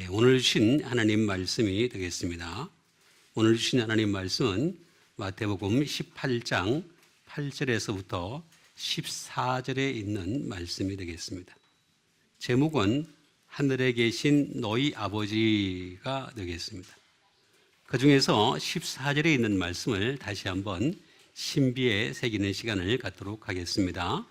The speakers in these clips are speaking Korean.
오늘 주신 하나님 말씀이 되겠습니다. 오늘 주신 하나님 말씀은 마태복음 18장 8절에서부터 14절에 있는 말씀이 되겠습니다. 제목은 하늘에 계신 너희 아버지가 되겠습니다. 그 중에서 14절에 있는 말씀을 다시 한번 신비에 새기는 시간을 갖도록 하겠습니다.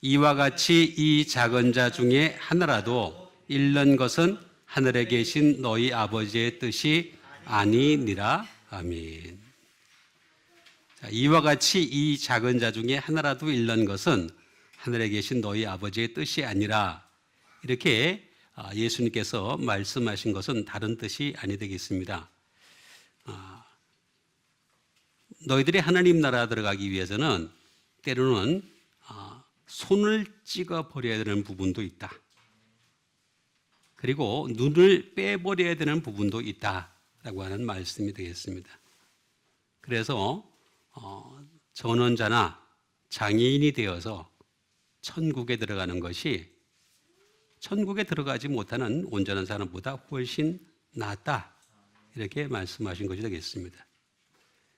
이와 같이 이 작은 자 중에 하나라도 잃는 것은 하늘에 계신 너희 아버지의 뜻이 아니니라. 아멘. 자, 이와 같이 이 작은 자 중에 하나라도 잃는 것은 하늘에 계신 너희 아버지의 뜻이 아니라, 이렇게 예수님께서 말씀하신 것은 다른 뜻이 아니 되겠습니다. 너희들이 하나님 나라 들어가기 위해서는 때로는 손을 찍어 버려야 되는 부분도 있다. 그리고 눈을 빼버려야 되는 부분도 있다라고 하는 말씀이 되겠습니다. 그래서 전원자나 장애인이 되어서 천국에 들어가는 것이 천국에 들어가지 못하는 온전한 사람보다 훨씬 낫다, 이렇게 말씀하신 것이 되겠습니다.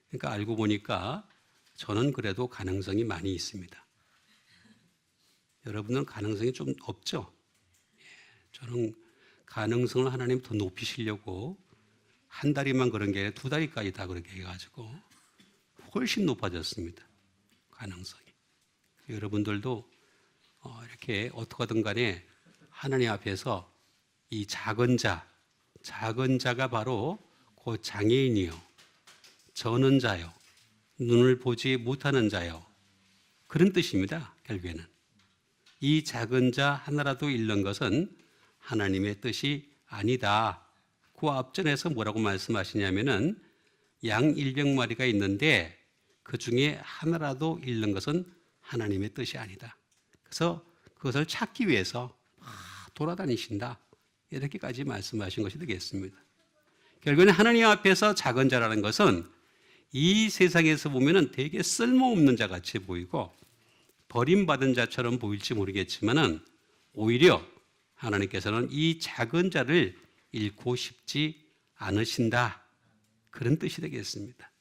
그러니까 알고 보니까 저는 그래도 가능성이 많이 있습니다. 여러분은 가능성이 좀 없죠? 저는 가능성을 하나님 더 높이시려고 한 다리만 그런 게 아니라 두 다리까지 다 그렇게 해가지고 훨씬 높아졌습니다. 가능성이. 여러분들도 이렇게 어떻게든 간에 하나님 앞에서 이 작은 자가 바로 그 장애인이요, 저는 자요, 눈을 보지 못하는 자요, 그런 뜻입니다. 결국에는 이 작은 자 하나라도 잃는 것은 하나님의 뜻이 아니다. 그 앞전에서 뭐라고 말씀하시냐면은 양 100마리가 있는데 그 중에 하나라도 잃는 것은 하나님의 뜻이 아니다. 그래서 그것을 찾기 위해서 돌아다니신다, 이렇게까지 말씀하신 것이 되겠습니다. 결국에는 하나님 앞에서 작은 자라는 것은 이 세상에서 보면은 되게 쓸모없는 자 같이 보이고 버림받은 자처럼 보일지 모르겠지만은 오히려 하나님께서는 이 작은 자를 잃고 싶지 않으신다, 그런 뜻이 되겠습니다.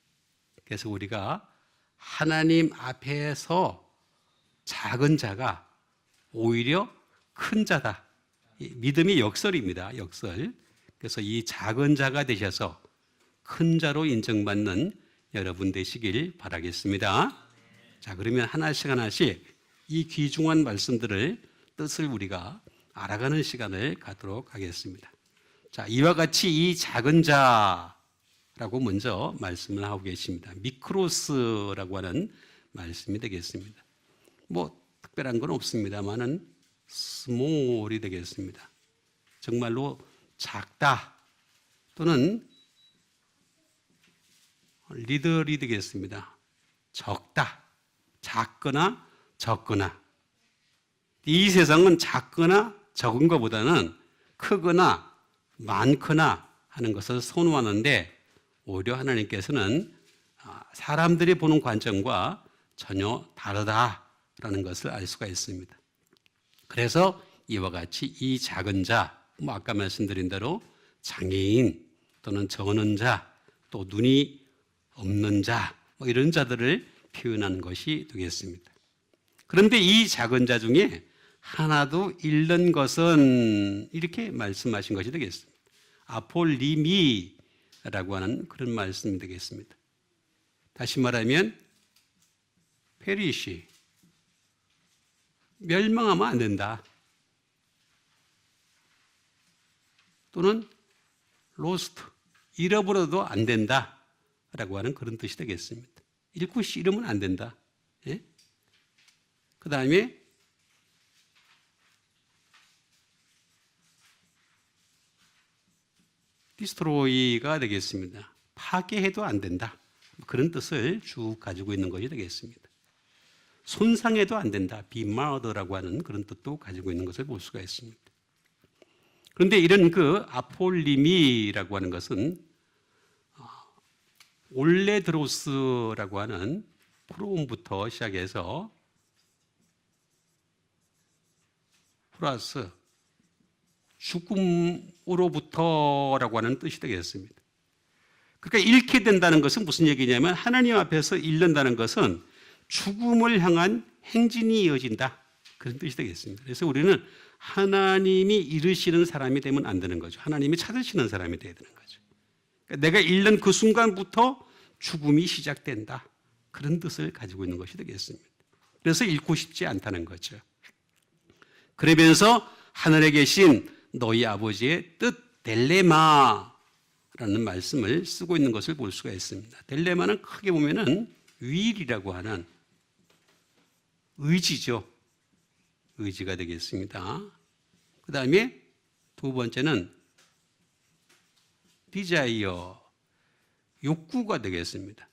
그래서 우리가 하나님 앞에서 작은 자가 오히려 큰 자다, 믿음의 역설입니다. 역설. 그래서 이 작은 자가 되셔서 큰 자로 인정받는 여러분 되시길 바라겠습니다. 자, 그러면 하나씩 이 귀중한 말씀들을 뜻을 우리가 알아가는 시간을 갖도록 하겠습니다. 자, 이와 같이 이 작은 자라고 먼저 말씀을 하고 계십니다. 미크로스라고 하는 말씀이 되겠습니다. 뭐 특별한 건 없습니다만은 스몰이 되겠습니다. 정말로 작다 또는 리들이 되겠습니다. 적다, 작거나 적거나. 이 세상은 작거나 적은 것보다는 크거나 많거나 하는 것을 선호하는데, 오히려 하나님께서는 사람들이 보는 관점과 전혀 다르다라는 것을 알 수가 있습니다. 그래서 이와 같이 이 작은 자, 아까 말씀드린 대로 장애인 또는 저는 자, 또 눈이 없는 자, 이런 자들을 표현하는 것이 되겠습니다. 그런데 이 작은 자 중에 하나도 잃는 것은, 이렇게 말씀하신 것이 되겠습니다. 아폴리미라고 하는 그런 말씀이 되겠습니다. 다시 말하면 페리시, 멸망하면 안 된다, 또는 로스트, 잃어버려도 안 된다 라고 하는 그런 뜻이 되겠습니다. 잃고 잃으면 안 된다. 예? 그 다음에 디스트로이가 되겠습니다. 파괴해도 안 된다, 그런 뜻을 쭉 가지고 있는 것이 되겠습니다. 손상해도 안 된다, 비마더라고 하는 그런 뜻도 가지고 있는 것을 볼 수가 있습니다. 그런데 이런 그 아폴리미라고 하는 것은 올레드로스라고 하는 프로음부터 시작해서 플러스 죽음으로부터라고 하는 뜻이 되겠습니다. 그러니까 잃게 된다는 것은 무슨 얘기냐면 하나님 앞에서 잃는다는 것은 죽음을 향한 행진이 이어진다. 그런 뜻이 되겠습니다. 그래서 우리는 하나님이 잃으시는 사람이 되면 안 되는 거죠. 하나님이 찾으시는 사람이 되어야 되는 거죠. 그러니까 내가 잃는 그 순간부터 죽음이 시작된다. 그런 뜻을 가지고 있는 것이 되겠습니다. 그래서 잃고 싶지 않다는 거죠. 그러면서 하늘에 계신 너희 아버지의 뜻 델레마라는 말씀을 쓰고 있는 것을 볼 수가 있습니다. 델레마는 크게 보면은 윌이라고 하는 의지죠. 의지가 되겠습니다. 그 다음에 두 번째는 디자이어, 욕구가 되겠습니다.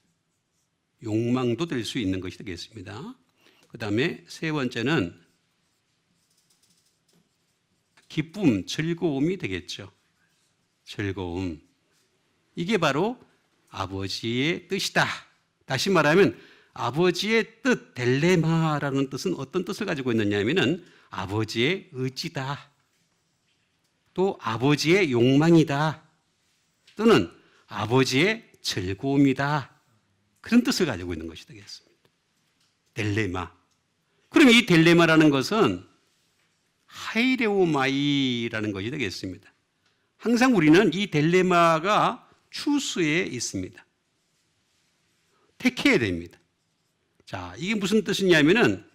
욕망도 될 수 있는 것이 되겠습니다. 그 다음에 세 번째는 기쁨, 즐거움이 되겠죠. 즐거움. 이게 바로 아버지의 뜻이다. 다시 말하면 아버지의 뜻, 델레마라는 뜻은 어떤 뜻을 가지고 있느냐 하면은 아버지의 의지다. 또 아버지의 욕망이다. 또는 아버지의 즐거움이다. 그런 뜻을 가지고 있는 것이 되겠습니다. 델레마. 그럼 이 델레마라는 것은 하이레오마이라는 것이 되겠습니다. 항상 우리는 이 델레마가 추수에 있습니다. 택해야 됩니다. 자, 이게 무슨 뜻이냐면은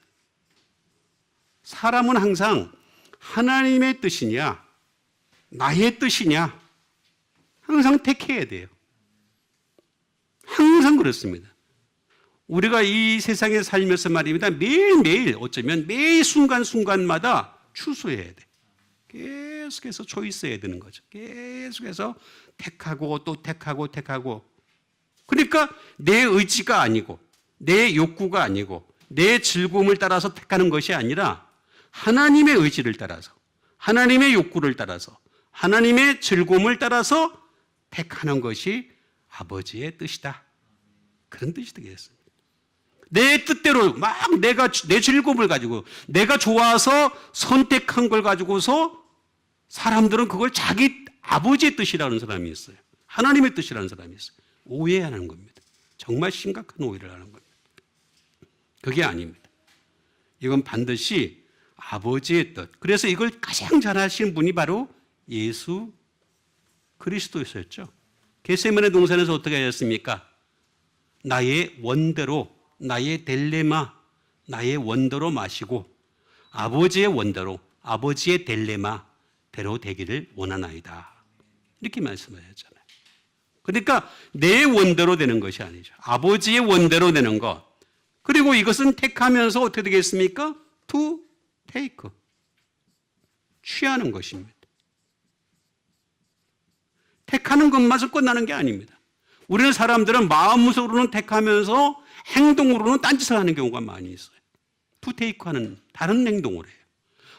사람은 항상 하나님의 뜻이냐, 나의 뜻이냐, 항상 택해야 돼요. 항상 그렇습니다. 우리가 이 세상에 살면서 말입니다. 매일매일 어쩌면 매 순간순간마다 추수해야 돼. 계속해서 초이스해야 되는 거죠. 계속해서 택하고 또 택하고. 그러니까 내 의지가 아니고 내 욕구가 아니고 내 즐거움을 따라서 택하는 것이 아니라 하나님의 의지를 따라서 하나님의 욕구를 따라서 하나님의 즐거움을 따라서 택하는 것이 아버지의 뜻이다. 그런 뜻이 되겠습니다. 내 뜻대로 막 내 즐거움을 가지고 내가 좋아서 선택한 걸 가지고서 사람들은 그걸 자기 아버지의 뜻이라는 사람이 있어요. 하나님의 뜻이라는 사람이 있어요. 오해하는 겁니다. 정말 심각한 오해를 하는 겁니다. 그게 아닙니다. 이건 반드시 아버지의 뜻. 그래서 이걸 가장 잘 하시는 분이 바로 예수 그리스도였었죠. 겟세마네 동산에서 어떻게 하셨습니까? 나의 원대로, 나의 델레마, 나의 원대로 마시고 아버지의 원대로, 아버지의 델레마대로 되기를 원하나이다. 이렇게 말씀하셨잖아요. 그러니까 내 원대로 되는 것이 아니죠. 아버지의 원대로 되는 것. 그리고 이것은 택하면서 어떻게 되겠습니까? To take. 취하는 것입니다. 택하는 것마저 끝나는 게 아닙니다. 우리는 사람들은 마음속으로는 택하면서 행동으로는 딴짓을 하는 경우가 많이 있어요. To take 하는 다른 행동을 해요.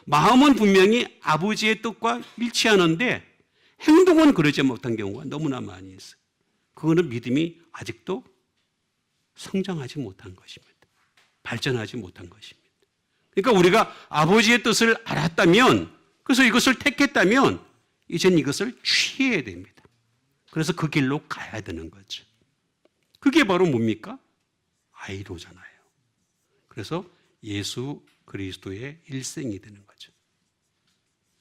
마음은 분명히 아버지의 뜻과 일치하는데 행동은 그러지 못한 경우가 너무나 많이 있어요. 그거는 믿음이 아직도 성장하지 못한 것입니다. 발전하지 못한 것입니다. 그러니까 우리가 아버지의 뜻을 알았다면, 그래서 이것을 택했다면 이젠 이것을 취해야 됩니다. 그래서 그 길로 가야 되는 거죠. 그게 바로 뭡니까? 아이로잖아요. 그래서 예수 그리스도의 일생이 되는 거죠.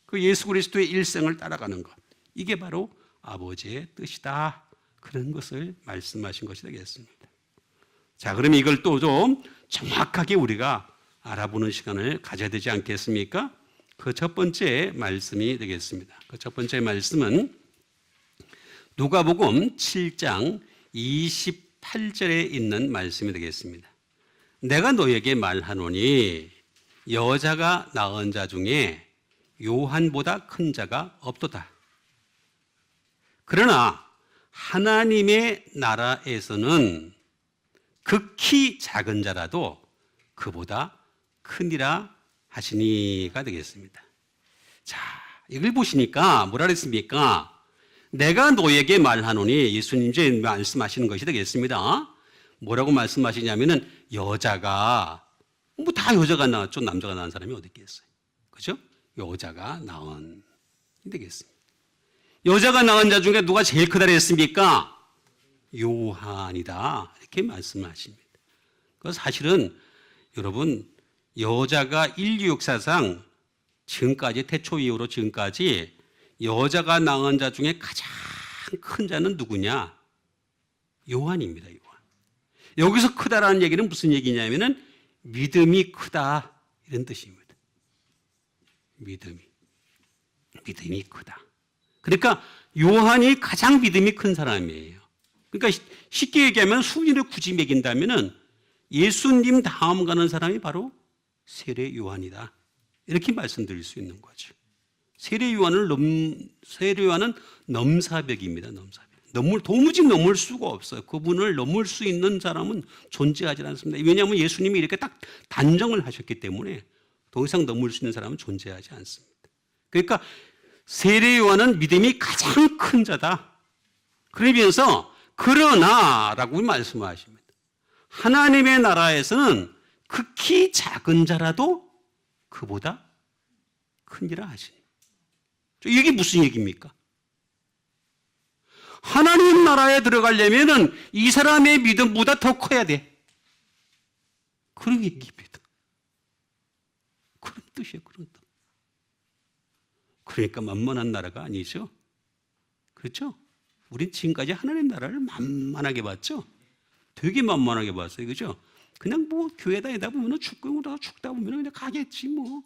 그 예수 그리스도의 일생을 따라가는 것. 이게 바로 아버지의 뜻이다. 그런 것을 말씀하신 것이 되겠습니다. 자, 그럼 이걸 또 좀 정확하게 우리가 알아보는 시간을 가져야 되지 않겠습니까? 그 첫 번째 말씀이 되겠습니다. 그 첫 번째 말씀은 누가복음 7장 28절에 있는 말씀이 되겠습니다. 내가 너에게 말하노니 여자가 낳은 자 중에 요한보다 큰 자가 없도다. 그러나 하나님의 나라에서는 극히 작은 자라도 그보다 크니라 하시니가 되겠습니다. 자, 이걸 보시니까 뭐라 그랬습니까? 내가 너에게 말하노니 예수님 이제 말씀하시는 것이 되겠습니다. 뭐라고 말씀하시냐면은 여자가 뭐 다 여자가 낳았죠. 남자가 낳은 사람이 어디 있겠어요. 그죠? 여자가 낳은 되겠습니다. 여자가 낳은 자 중에 누가 제일 크다 그랬습니까? 요한이다. 이렇게 말씀하십니다. 그 사실은 여러분 여자가 인류 역사상 지금까지 태초 이후로 지금까지 여자가 낳은 자 중에 가장 큰 자는 누구냐? 요한입니다. 요한. 여기서 크다라는 얘기는 무슨 얘기냐면은 믿음이 크다 이런 뜻입니다. 믿음이 크다. 그러니까 요한이 가장 믿음이 큰 사람이에요. 그러니까 쉽게 얘기하면 순위를 굳이 매긴다면은 예수님 다음 가는 사람이 바로 세례 요한이다. 이렇게 말씀드릴 수 있는 거죠. 세례 요한은 넘사벽입니다. 넘사벽. 도무지 넘을 수가 없어요. 그분을 넘을 수 있는 사람은 존재하지 않습니다. 왜냐하면 예수님이 이렇게 딱 단정을 하셨기 때문에 더 이상 넘을 수 있는 사람은 존재하지 않습니다. 그러니까 세례 요한은 믿음이 가장 큰 자다. 그러면서 그러나라고 말씀하십니다. 하나님의 나라에서는 극히 작은 자라도 그보다 크니라 하시니. 이게 무슨 얘기입니까? 하나님 나라에 들어가려면은 이 사람의 믿음보다 더 커야 돼. 그런 얘기입니다. 그런 뜻이에요, 그런 뜻. 그러니까 만만한 나라가 아니죠. 그렇죠? 우린 지금까지 하나님 나라를 만만하게 봤죠? 되게 만만하게 봤어요. 그죠? 그냥 뭐 교회 다니다 보면 죽다 보면 그냥 가겠지 뭐.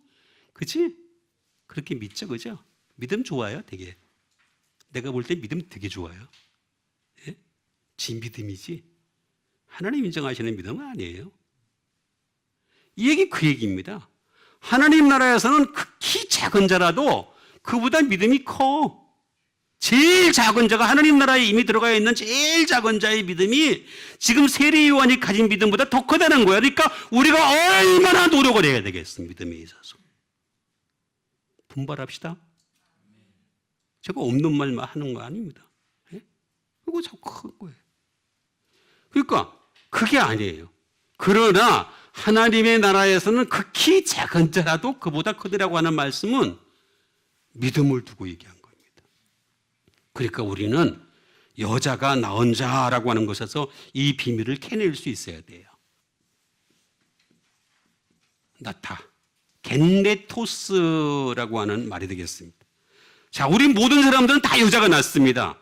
그치? 그렇게 믿죠. 그죠? 믿음 좋아요, 되게. 내가 볼 때 믿음 되게 좋아요. 예? 지 믿음이지. 하나님 인정하시는 믿음은 아니에요. 이 얘기 그 얘기입니다. 하나님 나라에서는 극히 작은 자라도 그보다 믿음이 커. 제일 작은 자가 하나님 나라에 이미 들어가 있는 제일 작은 자의 믿음이 지금 세례 요한이 가진 믿음보다 더 크다는 거예요. 그러니까 우리가 얼마나 노력을 해야 되겠습니까? 믿음에 있어서. 분발합시다. 제가 없는 말만 하는 거 아닙니다. 예? 이거 자꾸 큰 거예요. 그러니까 그게 아니에요. 그러나 하나님의 나라에서는 극히 작은 자라도 그보다 크더라고 하는 말씀은 믿음을 두고 얘기한 겁니다. 그러니까 우리는 여자가 낳은 자라고 하는 것에서 이 비밀을 캐낼 수 있어야 돼요. 나타, 겐네토스라고 하는 말이 되겠습니다. 자, 우리 모든 사람들은 다 여자가 낳습니다.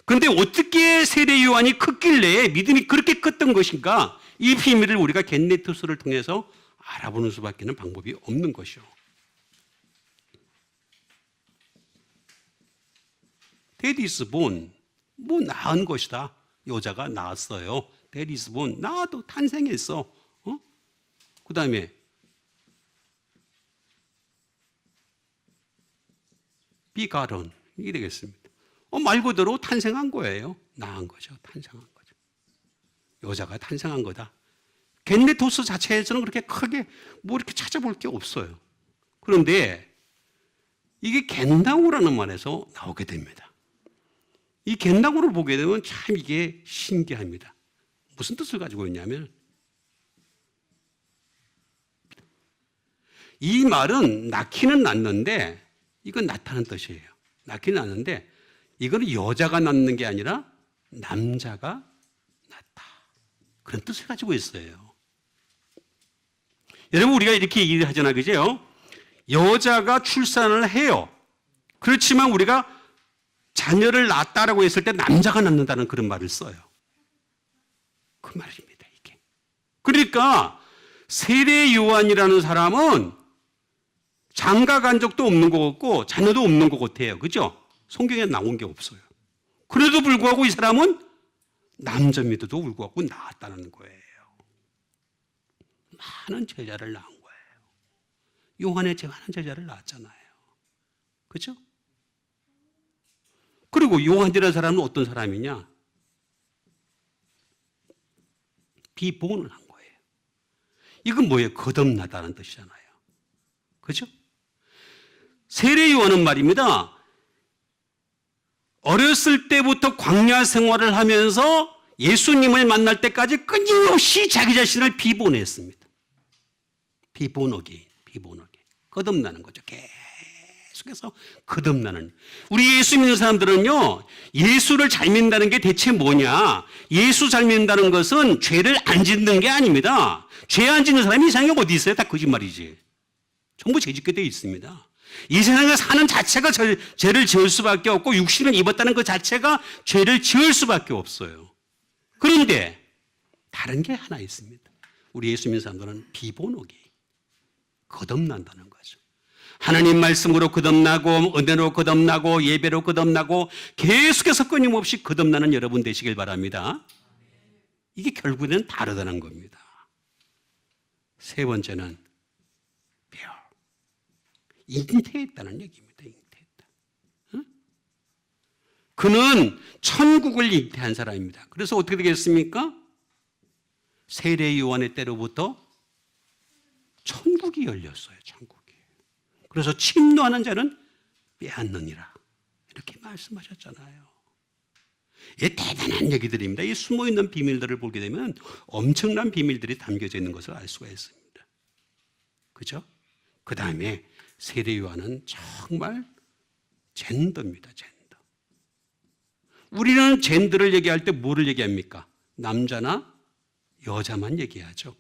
그런데 어떻게 세례 요한이 컸길래 믿음이 그렇게 컸던 것인가? 이 비밀을 우리가 겐네토스를 통해서 알아보는 수밖에 는 방법이 없는 것이요. 데디스본, 뭐 낳은 것이다. 여자가 낳았어요. 데디스본, 나도 탄생했어. 그 다음에 비가론, 이게 되겠습니다. 말 그대로 탄생한 거예요. 낳은 거죠. 탄생한 거죠. 여자가 탄생한 거다. 겐네토스 자체에서는 그렇게 크게 뭐 이렇게 찾아볼 게 없어요. 그런데 이게 겐다우라는 말에서 나오게 됩니다. 이 겐다우를 보게 되면 참 이게 신기합니다. 무슨 뜻을 가지고 있냐면 이 말은 낳기는 낳는데 이건 낳다는 뜻이에요. 낳기는 낳는데 이거는 여자가 낳는 게 아니라 남자가 낳다. 그런 뜻을 가지고 있어요. 여러분 우리가 이렇게 얘기를 하잖아요. 그죠? 여자가 출산을 해요. 그렇지만 우리가 자녀를 낳았다라고 했을 때 남자가 낳는다는 그런 말을 써요. 그 말입니다. 이게. 그러니까 세례 요한이라는 사람은 장가 간 적도 없는 것 같고 자녀도 없는 것 같아요. 그죠? 성경에 나온 게 없어요. 그래도 불구하고 이 사람은 남자임에도 불구하고 낳았다는 거예요. 많은 제자를 낳은 거예요. 요한의 많은 제자를 낳았잖아요. 그죠? 그리고 요한이라는 사람은 어떤 사람이냐? 비본을 한 거예요. 이건 뭐예요? 거듭나다는 뜻이잖아요. 그죠? 세례 요한은 말입니다. 어렸을 때부터 광야 생활을 하면서 예수님을 만날 때까지 끊임없이 자기 자신을 비본했습니다. 비본어게인. 거듭나는 거죠. 계속해서 거듭나는. 우리 예수 믿는 사람들은요, 예수를 잘 믿는다는 게 대체 뭐냐? 예수 잘 믿는다는 것은 죄를 안 짓는 게 아닙니다. 죄 안 짓는 사람이 이 세상에 어디 있어요? 다 거짓말이지. 전부 죄짓게 되어 있습니다. 이 세상에 사는 자체가 죄를 지을 수밖에 없고 육신을 입었다는 그 자체가 죄를 지을 수밖에 없어요. 그런데 다른 게 하나 있습니다. 우리 예수 믿는 사람들은 비본오기, 거듭난다는 거죠. 하나님 말씀으로 거듭나고 은혜로 거듭나고 예배로 거듭나고 계속해서 끊임없이 거듭나는 여러분 되시길 바랍니다. 이게 결국에는 다르다는 겁니다. 세 번째는 잉태했다는 얘기입니다. 잉태했다. 응? 그는 천국을 잉태한 사람입니다. 그래서 어떻게 되겠습니까? 세례 요한의 때로부터 천국이 열렸어요. 천국이. 그래서 침노하는 자는 빼앗느니라 이렇게 말씀하셨잖아요. 이 대단한 얘기들입니다. 이 숨어있는 비밀들을 보게 되면 엄청난 비밀들이 담겨져 있는 것을 알 수가 있습니다. 그죠? 그 다음에 세례 요한은 정말 젠더입니다. 젠더. 우리는 젠더를 얘기할 때 뭐를 얘기합니까? 남자나 여자만 얘기하죠.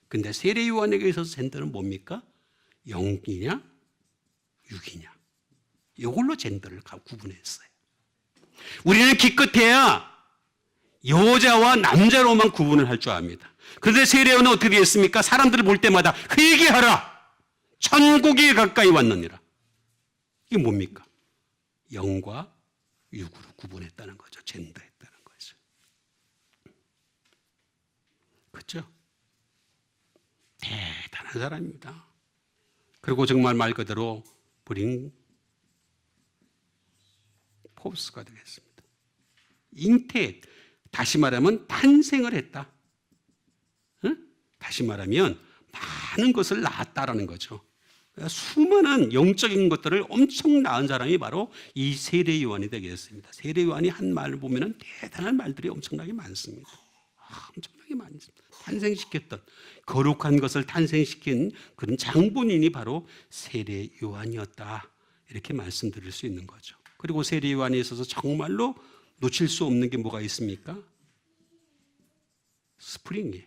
근데 세례 요한에게 있어서 젠더는 뭡니까? 영이냐 육이냐. 이걸로 젠더를 구분했어요. 우리는 기껏해야 여자와 남자로만 구분을 할 줄 압니다. 그런데 세례 요한은 어떻게 했습니까? 사람들을 볼 때마다 회개하라. 천국이 가까이 왔느니라. 이게 뭡니까? 영과 육으로 구분했다는 거죠. 젠더했다는 거죠. 그렇죠? 대단한 사람입니다. 그리고 정말 말 그대로 브링 포스가 되겠습니다. 잉태, 다시 말하면 탄생을 했다. 응? 다시 말하면 많은 것을 낳았다라는 거죠. 수많은 영적인 것들을 엄청 낳은 사람이 바로 이 세례 요한이 되겠습니다. 세례 요한이 한 말을 보면 대단한 말들이 엄청나게 많습니다. 엄청나게 많습니다. 탄생시켰던, 거룩한 것을 탄생시킨 그런 장본인이 바로 세례 요한이었다. 이렇게 말씀드릴 수 있는 거죠. 그리고 세례 요한에 있어서 정말로 놓칠 수 없는 게 뭐가 있습니까? 스프링이에요.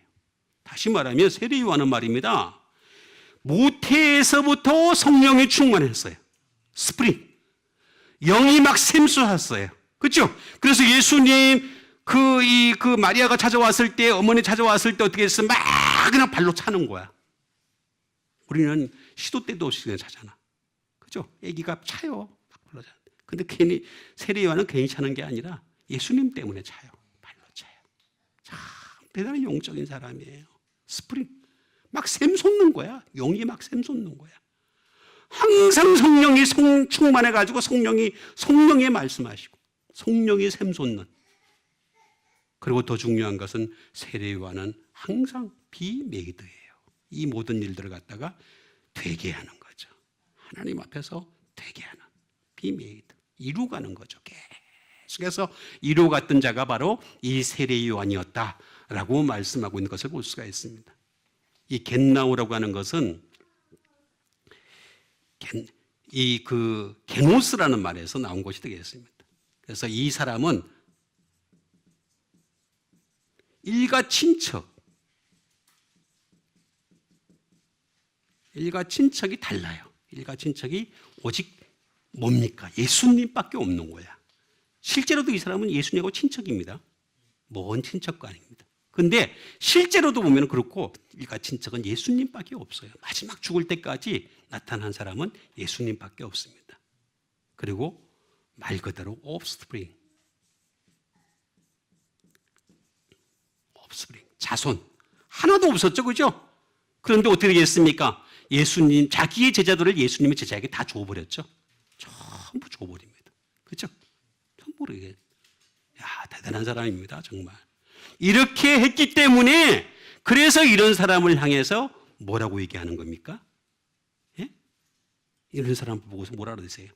다시 말하면 세례 요한은 말입니다. 모태에서부터 성령이 충만했어요. 스프링. 영이 막 샘솟았어요. 그렇죠? 그래서 예수님 그 마리아가 찾아왔을 때, 어머니 찾아왔을 때 어떻게 했어? 막 그냥 발로 차는 거야. 우리는 시도 때도 없이 그냥 차잖아. 그죠? 아기가 차요. 발로 차. 근데 괜히 세례 요한은 괜히 차는 게 아니라 예수님 때문에 차요. 발로 차요. 참 대단한 영적인 사람이에요. 스프링. 막 샘솟는 거야. 용이 막 샘솟는 거야. 항상 성령이 충만해가지고 성령이 말씀하시고 성령이 샘솟는. 그리고 더 중요한 것은 세례 요한은 항상 비메이드예요. 이 모든 일들을 갖다가 되게 하는 거죠. 하나님 앞에서 되게 하는 비메이드. 이루가는 거죠. 계속해서 이루갔던 자가 바로 이 세례 요한이었다라고 말씀하고 있는 것을 볼 수가 있습니다. 이 겟나우라고 하는 것은 게노스라는 말에서 나온 것이 되겠습니다. 그래서 이 사람은 일가 친척이 달라요. 일가 친척이 오직 뭡니까? 예수님밖에 없는 거야. 실제로도 이 사람은 예수님하고 친척입니다. 먼 친척도 아닙니다. 근데 실제로도 보면 그렇고 일가 친척은 예수님밖에 없어요. 마지막 죽을 때까지 나타난 사람은 예수님밖에 없습니다. 그리고 말 그대로 offspring, 자손 하나도 없었죠, 그죠? 그런데 어떻게 되겠습니까? 예수님 자기의 제자들을 예수님의 제자에게 다 줘버렸죠. 전부 줘버립니다. 그죠? 전부 이게 대단한 사람입니다, 정말. 이렇게 했기 때문에 그래서 이런 사람을 향해서 뭐라고 얘기하는 겁니까? 예? 이런 사람 보고서 뭐라 그러세요?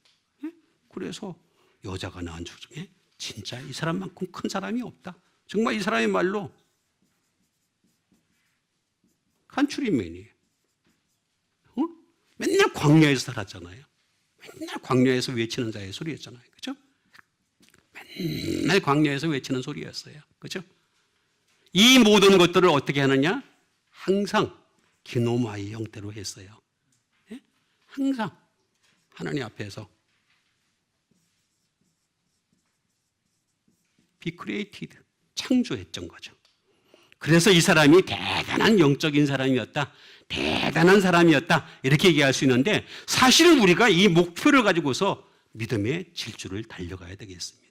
예? 그래서 여자가 낳은 주 중에 진짜 이 사람만큼 큰 사람이 없다. 정말 이 사람의 말로 간추린맨이에요. 맨날 광야에서 살았잖아요. 맨날 광야에서 외치는 자의 소리였잖아요. 그죠? 맨날 광야에서 외치는 소리였어요. 그죠? 이 모든 것들을 어떻게 하느냐? 항상 기노마의 형태로 했어요. 예? 항상 하나님 앞에서 be created, 창조했던 거죠. 그래서 이 사람이 대단한 영적인 사람이었다, 대단한 사람이었다, 이렇게 얘기할 수 있는데, 사실은 우리가 이 목표를 가지고서 믿음의 질주를 달려가야 되겠습니다.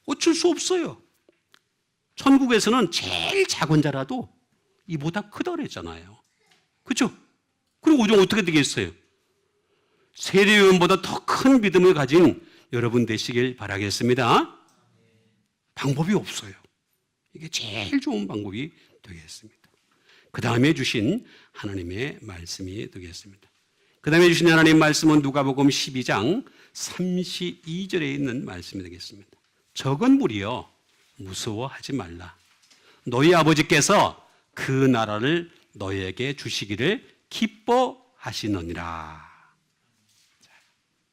어쩔 수 없어요. 천국에서는 제일 작은 자라도 이보다 크다 그랬잖아요. 그렇죠? 그리고 우리는 어떻게 되겠어요? 세례요한보다 더 큰 믿음을 가진 여러분 되시길 바라겠습니다. 방법이 없어요. 이게 제일 좋은 방법이 되겠습니다. 그 다음에 주신 하나님의 말씀이 되겠습니다. 그 다음에 주신 하나님의 말씀은 누가복음 12장 32절에 있는 말씀이 되겠습니다. 적은 무리여 무서워하지 말라. 너희 아버지께서 그 나라를 너희에게 주시기를 기뻐하시느니라.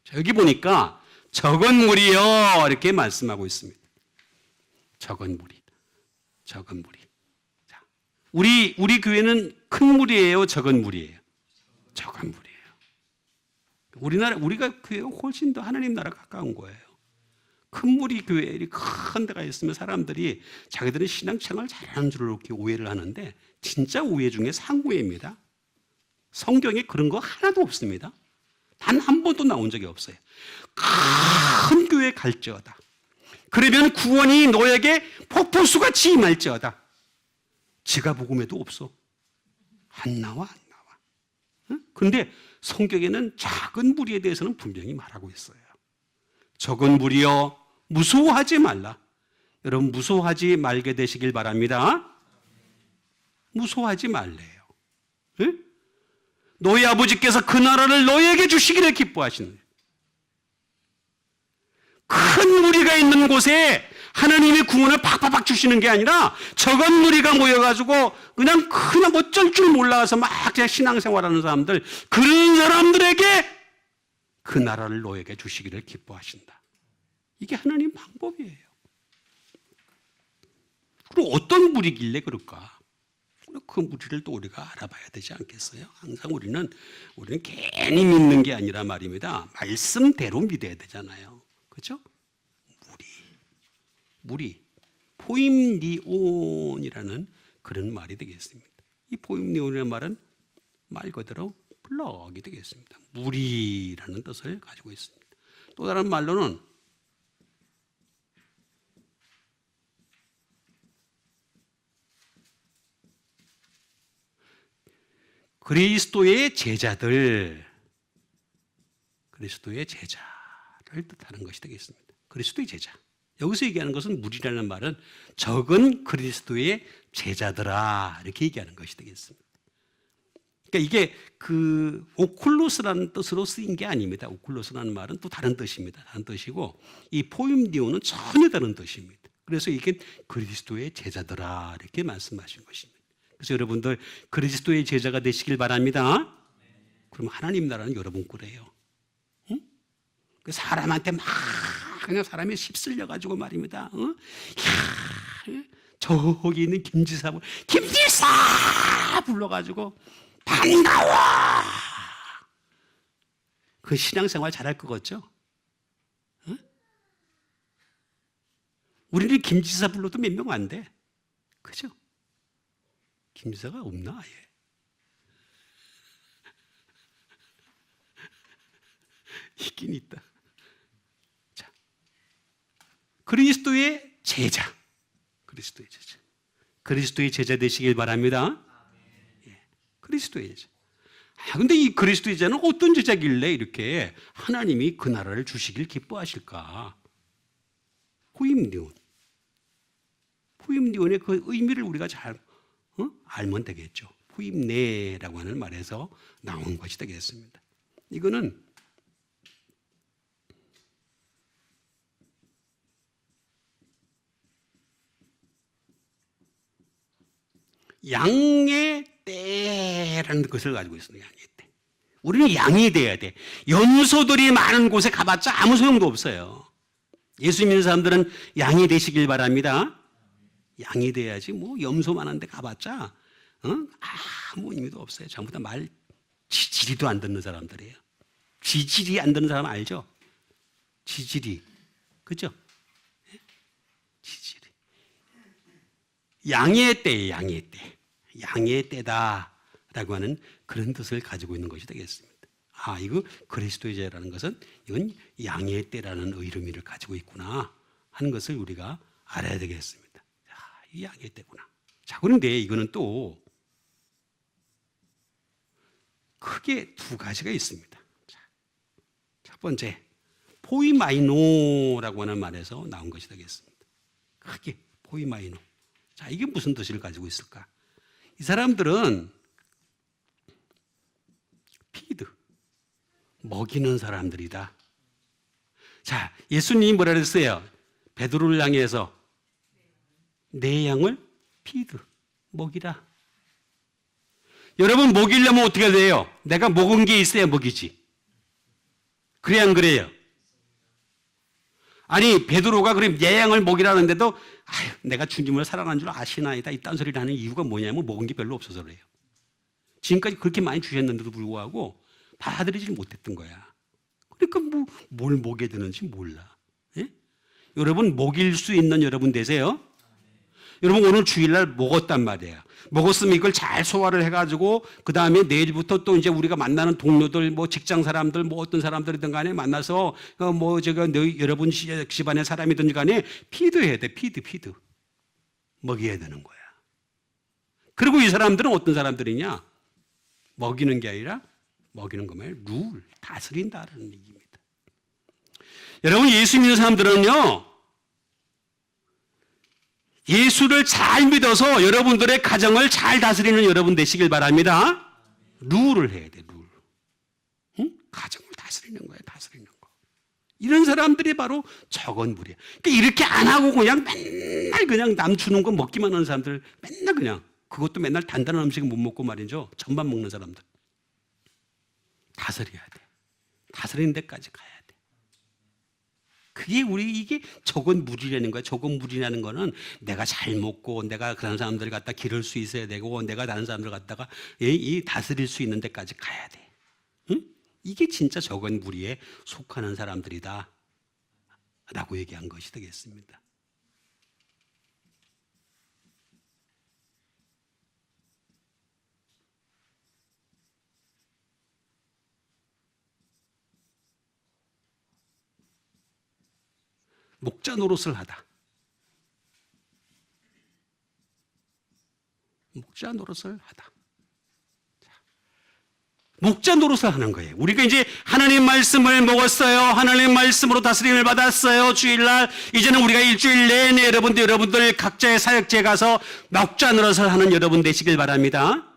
자, 여기 보니까 적은 무리여 이렇게 말씀하고 있습니다. 적은 무리, 적은 무리. 자, 우리 교회는 큰 무리예요, 적은 무리예요? 적은 무리예요. 우리가 교회가 훨씬 더 하나님 나라 가까운 거예요. 큰 무리 교회, 큰 데가 있으면 사람들이 자기들은 신앙생활 잘하는 줄로 이렇게 오해를 하는데, 진짜 오해 중에 상오해입니다. 성경에 그런 거 하나도 없습니다. 단 한 번도 나온 적이 없어요. 큰 교회 갈지어다. 그러면 구원이 너에게 폭포수같이 임할지어다. 지가 복음에도 없어. 안 나와. 그런데 성경에는 작은 무리에 대해서는 분명히 말하고 있어요. 적은 무리여 무서워하지 말라. 여러분 무서워하지 말게 되시길 바랍니다. 무서워하지 말래요. 네? 너희 아버지께서 그 나라를 너희에게 주시기를 기뻐하시는, 큰 무리가 있는 곳에 하나님의 구원을 팍팍팍 주시는 게 아니라 적은 무리가 모여가지고 그냥 어쩔 줄 몰라서 막 그냥 신앙생활하는 사람들, 그런 사람들에게 그 나라를 너에게 주시기를 기뻐하신다. 이게 하나님 방법이에요. 그리고 어떤 무리길래 그럴까? 그 무리를 또 우리가 알아봐야 되지 않겠어요? 항상 우리는 괜히 믿는 게 아니라 말입니다. 말씀대로 믿어야 되잖아요. 그렇죠? 무리, 포임니온이라는 그런 말이 되겠습니다. 이 포임니온이라는 말은 말 그대로 블럭이 되겠습니다. 무리라는 뜻을 가지고 있습니다. 또 다른 말로는 그리스도의 제자들, 그리스도의 제자를 뜻하는 것이 되겠습니다. 그리스도의 제자. 여기서 얘기하는 것은 무리라는 말은 적은 그리스도의 제자들아 이렇게 얘기하는 것이 되겠습니다. 그러니까 이게 그 오클로스라는 뜻으로 쓰인 게 아닙니다. 오클로스라는 말은 또 다른 뜻입니다. 다른 뜻이고 이 포임디오는 전혀 다른 뜻입니다. 그래서 이게 그리스도의 제자들아 이렇게 말씀하신 것입니다. 그래서 여러분들 그리스도의 제자가 되시길 바랍니다. 그럼 하나님 나라는 여러분 거래요. 응? 사람한테 막 그냥 사람이 휩쓸려 가지고 말입니다. 응? 저기 있는 김지사 불러가지고 반가워. 그 신앙생활 잘할 것 같죠? 응? 우리는 김지사 불러도 몇 명 안 돼. 그죠? 김지사가 없나 아예? 있긴 있다. 자, 그리스도의 제자, 그리스도의 제자 되시길 바랍니다. 예, 그리스도의 제자. 근데 이 그리스도의 제자는 어떤 제자길래 이렇게 하나님이 그 나라를 주시길 기뻐하실까? 포임니온의 그 의미를 우리가 잘 알면 되겠죠. 포임네라고 하는 말에서 나온 것이 되겠습니다. 이거는 양의 때라는 것을 가지고 있습니다. 양의 때. 우리는 양이 돼야 돼. 염소들이 많은 곳에 가봤자 아무 소용도 없어요. 예수 믿는 사람들은 양이 되시길 바랍니다. 양이 돼야지 뭐 염소 많은 데 가봤자 아무 의미도 없어요. 전부 다 말 지지리도 안 듣는 사람들이에요. 지지리 안 듣는 사람 알죠? 지지리. 그죠? 지지리. 양의 때예요, 양의 때. 양의 때다라고 하는 그런 뜻을 가지고 있는 것이 되겠습니다. 아, 이거 그리스도의 제라는 것은 이건 양의 때라는 의미를 가지고 있구나 하는 것을 우리가 알아야 되겠습니다. 자, 이 양의 때구나. 자, 그런데 이거는 또 크게 두 가지가 있습니다. 자, 첫 번째, 포이마이노라고 하는 말에서 나온 것이 되겠습니다. 크게 포이마이노. 자, 이게 무슨 뜻을 가지고 있을까? 이 사람들은 피드, 먹이는 사람들이다. 자, 예수님이 뭐라 그랬어요? 베드로를 향해서 내 양을 피드, 먹이라. 여러분, 먹이려면 어떻게 돼요? 내가 먹은 게 있어야 먹이지. 그래 안 그래요? 아니, 베드로가 그럼 내 양을 먹이라는데도 내가 주님을 사랑하는 줄 아시나이다 이딴 소리를 하는 이유가 뭐냐면 먹은 게 별로 없어서 그래요. 지금까지 그렇게 많이 주셨는데도 불구하고 받아들이지 못했던 거야. 그러니까 뭘 먹여야 되는지 몰라. 예? 여러분, 먹일 수 있는 여러분 되세요? 여러분, 오늘 주일날 먹었단 말이에요. 먹었으면 이걸 잘 소화를 해가지고 그 다음에 내일부터 또 이제 우리가 만나는 동료들, 뭐 직장 사람들, 뭐 어떤 사람들이든 간에 만나서 여러분 집안의 사람이든 간에 피드해야 돼. 피드 먹여야 되는 거야. 그리고 이 사람들은 어떤 사람들이냐? 먹이는 게 아니라 먹이는 거 말고 룰, 다스린다라는 얘기입니다. 여러분, 예수 믿는 사람들은요, 예수를 잘 믿어서 여러분들의 가정을 잘 다스리는 여러분 되시길 바랍니다. 룰을 해야 돼, 룰. 응? 가정을 다스리는 거야, 다스리는 거. 이런 사람들이 바로 적은 무리야. 그러니까 이렇게 안 하고 그냥 맨날 그냥 남 주는 거 먹기만 하는 사람들, 맨날 그냥, 그것도 맨날 단단한 음식을 못 먹고 말이죠. 전만 먹는 사람들. 다스려야 돼. 다스리는 데까지 가야 돼. 그게 이게 적은 무리라는 거야. 적은 무리라는 거는 내가 잘 먹고 내가 그런 사람들을 갖다 기를 수 있어야 되고 내가 다른 사람들을 갖다가 이 다스릴 수 있는 데까지 가야 돼. 응? 이게 진짜 적은 무리에 속하는 사람들이다 라고 얘기한 것이 되겠습니다. 목자 노릇을 하다. 목자 노릇을 하다. 목자 노릇을 하는 거예요. 우리가 이제 하나님 말씀을 먹었어요. 하나님 말씀으로 다스림을 받았어요. 주일날. 이제는 우리가 일주일 내내 여러분들 각자의 사역지에 가서 목자 노릇을 하는 여러분 되시길 바랍니다.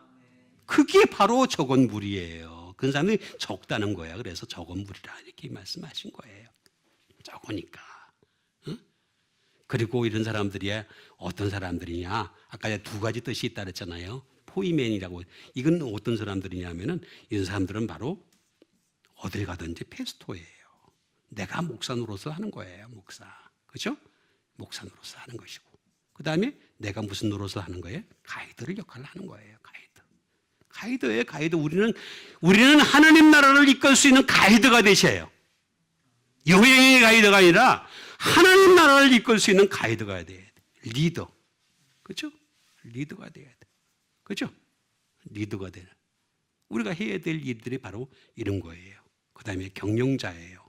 그게 바로 적은 무리예요. 그 사람이 적다는 거예요. 그래서 적은 무리라 이렇게 말씀하신 거예요. 적으니까. 그리고 이런 사람들이 어떤 사람들이냐? 아까 두 가지 뜻이 있다 그랬잖아요. 포이맨이라고. 이건 어떤 사람들이냐면은 이런 사람들은 바로 어딜 가든지 페스토예요. 내가 목사 노릇을 하는 거예요. 목사. 그렇죠? 목사 노릇을 하는 것이고. 그다음에 내가 무슨 노릇을 하는 거예요? 가이드를 역할을 하는 거예요. 가이드예요. 가이드. 우리는 하나님 나라를 이끌 수 있는 가이드가 되셔요. 여행의 가이드가 아니라 하나님 나라를 이끌 수 있는 가이드가 돼야 돼. 리더. 그렇죠? 리더가 돼야 돼. 그렇죠? 리더가 되는. 우리가 해야 될 일들이 바로 이런 거예요. 그 다음에 경영자예요.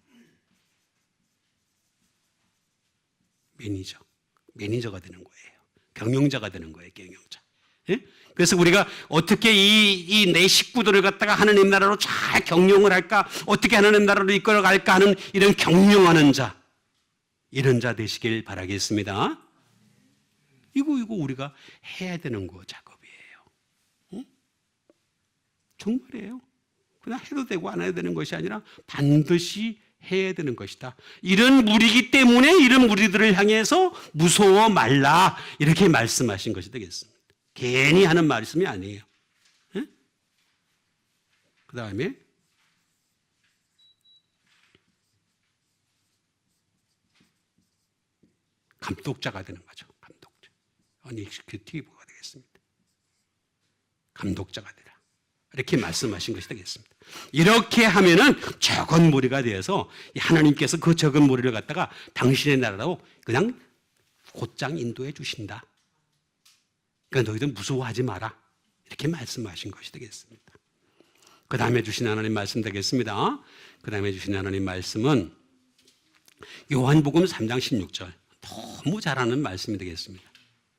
매니저가 되는 거예요. 경영자가 되는 거예요. 경영자. 예? 그래서 우리가 어떻게 이 내 식구들을 갖다가 하나님 나라로 잘 경영을 할까? 어떻게 하나님 나라로 이끌어갈까 하는 이런 경영하는 자. 이런 자 되시길 바라겠습니다. 이거 우리가 해야 되는 거 작업이에요. 응? 정말이에요. 그냥 해도 되고 안 해도 되는 것이 아니라 반드시 해야 되는 것이다. 이런 무리이기 때문에 이런 무리들을 향해서 무서워 말라 이렇게 말씀하신 것이 되겠습니다. 괜히 하는 말씀이 아니에요. 응? 그 다음에 감독자가 되는 거죠. 감독자. 이니시큐티브가 되겠습니다. 감독자가 되라. 이렇게 말씀하신 것이 되겠습니다. 이렇게 하면은 적은 무리가 되어서 하나님께서 그 적은 무리를 갖다가 당신의 나라로 그냥 곧장 인도해 주신다. 그러니까 너희들 무서워하지 마라. 이렇게 말씀하신 것이 되겠습니다. 그 다음에 주신 하나님 말씀 되겠습니다. 그 다음에 주신 하나님 말씀은 요한복음 3장 16절. 너무 잘하는 말씀이 되겠습니다.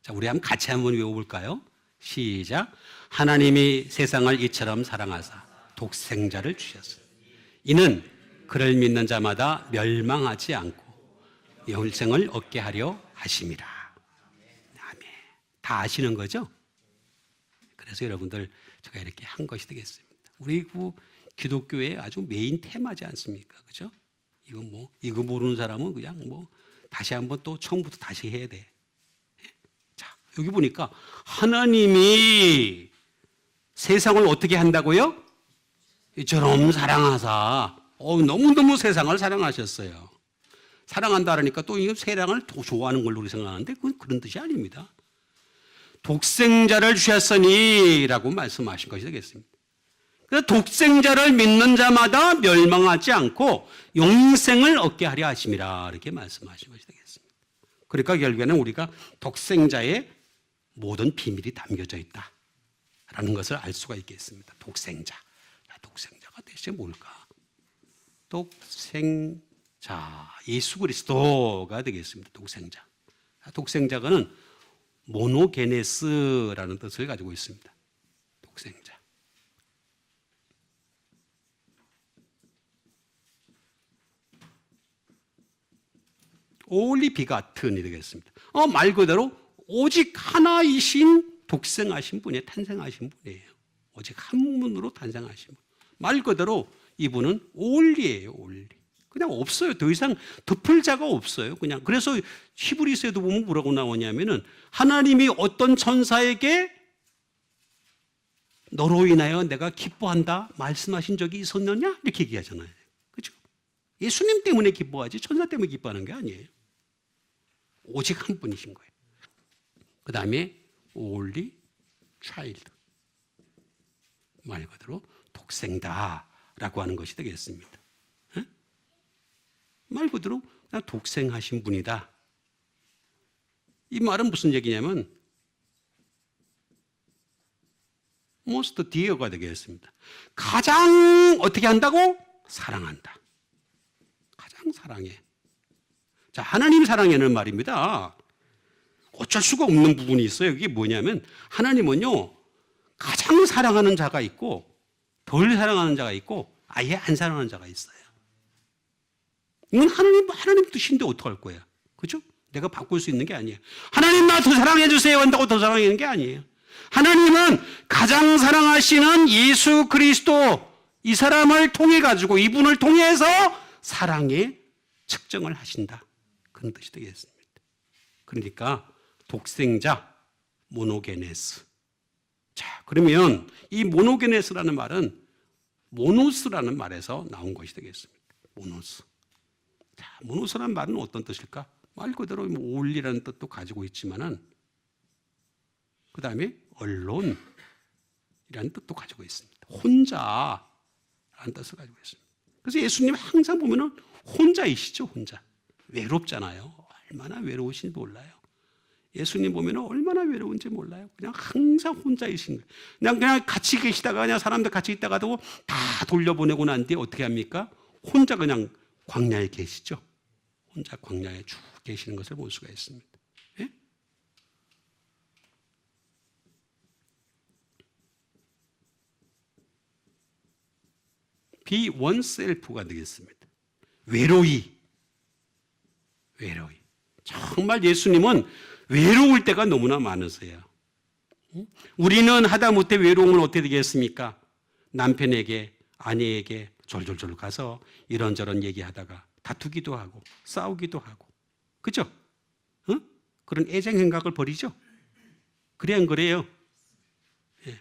자, 우리 같이 한번 외워볼까요? 시작. 하나님이 세상을 이처럼 사랑하사 독생자를 주셨어요. 이는 그를 믿는 자마다 멸망하지 않고 영생을 얻게 하려 하심이라. 아멘. 다 아시는 거죠? 그래서 여러분들 제가 이렇게 한 것이 되겠습니다. 우리 기독교의 아주 메인 테마지 않습니까? 그죠? 이거 모르는 사람은 그냥 다시 한번 또 처음부터 다시 해야 돼. 자, 여기 보니까 하나님이 세상을 어떻게 한다고요? 이처럼 사랑하사. 너무너무 세상을 사랑하셨어요. 사랑한다 그러니까 또 이 세상을 더 좋아하는 걸로 우리 생각하는데 그건 그런 뜻이 아닙니다. 독생자를 주셨으니 라고 말씀하신 것이 되겠습니다. 그래서 독생자를 믿는 자마다 멸망하지 않고 영생을 얻게 하려 하심이라 이렇게 말씀하신 것이 되겠습니다. 그러니까 결국에는 우리가 독생자의 모든 비밀이 담겨져 있다라는 것을 알 수가 있겠습니다. 독생자. 독생자가 대체 뭘까? 독생자, 예수 그리스도가 되겠습니다. 독생자. 독생자가는 모노게네스라는 뜻을 가지고 있습니다. 독생자. only begatten이 되겠습니다. 말 그대로 오직 하나이신 독생하신 분이에요. 탄생하신 분이에요. 오직 한 분으로 탄생하신 분. 말 그대로 이분은 only예요. only. 그냥 없어요. 더 이상 덮을 자가 없어요. 그냥. 그래서 히브리서에도 보면 뭐라고 나오냐면은 하나님이 어떤 천사에게 너로 인하여 내가 기뻐한다 말씀하신 적이 있었느냐? 이렇게 얘기하잖아요. 그렇죠? 예수님 때문에 기뻐하지 천사 때문에 기뻐하는 게 아니에요. 오직 한 분이신 거예요. 그 다음에 only child. 말 그대로 독생다라고 하는 것이 되겠습니다. 에? 말 그대로 그냥 독생하신 분이다. 이 말은 무슨 얘기냐면 most dear가 되겠습니다. 가장 어떻게 한다고? 사랑한다. 가장 사랑해. 자, 하나님 사랑에는 말입니다. 어쩔 수가 없는 부분이 있어요. 이게 뭐냐면 하나님은요 가장 사랑하는 자가 있고 덜 사랑하는 자가 있고 아예 안 사랑하는 자가 있어요. 이건 하나님 뜻인데 어떡할 거야? 그죠? 내가 바꿀 수 있는 게 아니에요. 하나님 나 더 사랑해 주세요 한다고 더 사랑하는 게 아니에요. 하나님은 가장 사랑하시는 예수 그리스도 이 사람을 통해 가지고 이분을 통해서 사랑의 측정을 하신다. 그런 뜻이 되겠습니다. 그러니까 독생자 모노게네스. 자, 그러면 이 모노게네스라는 말은 모노스라는 말에서 나온 것이 되겠습니다. 모노스. 자, 모노스라는 말은 어떤 뜻일까? 말 그대로 올리라는 뜻도 가지고 있지만은 그 다음에 언론이라는 뜻도 가지고 있습니다. 혼자라는 뜻을 가지고 있습니다. 그래서 예수님 항상 보면은 혼자이시죠, 혼자. 외롭잖아요. 얼마나 외로우신지 몰라요. 예수님 보면은 얼마나 외로운지 몰라요. 그냥 항상 혼자이신 거예요. 그냥 같이 계시다가 그냥 사람들 같이 있다가도 다 돌려보내고 난 뒤에 어떻게 합니까? 혼자 그냥 광야에 계시죠. 혼자 광야에 쭉 계시는 것을 볼 수가 있습니다. 예? be oneself가 되겠습니다. 외로이. 정말 예수님은 외로울 때가 너무나 많으세요. 우리는 하다못해 외로움을 어떻게 되겠습니까? 남편에게, 아내에게 졸졸졸 가서 이런저런 얘기하다가 다투기도 하고 싸우기도 하고 그죠? 그런 애정 행각을 벌이죠? 그래 안 그래요? 예.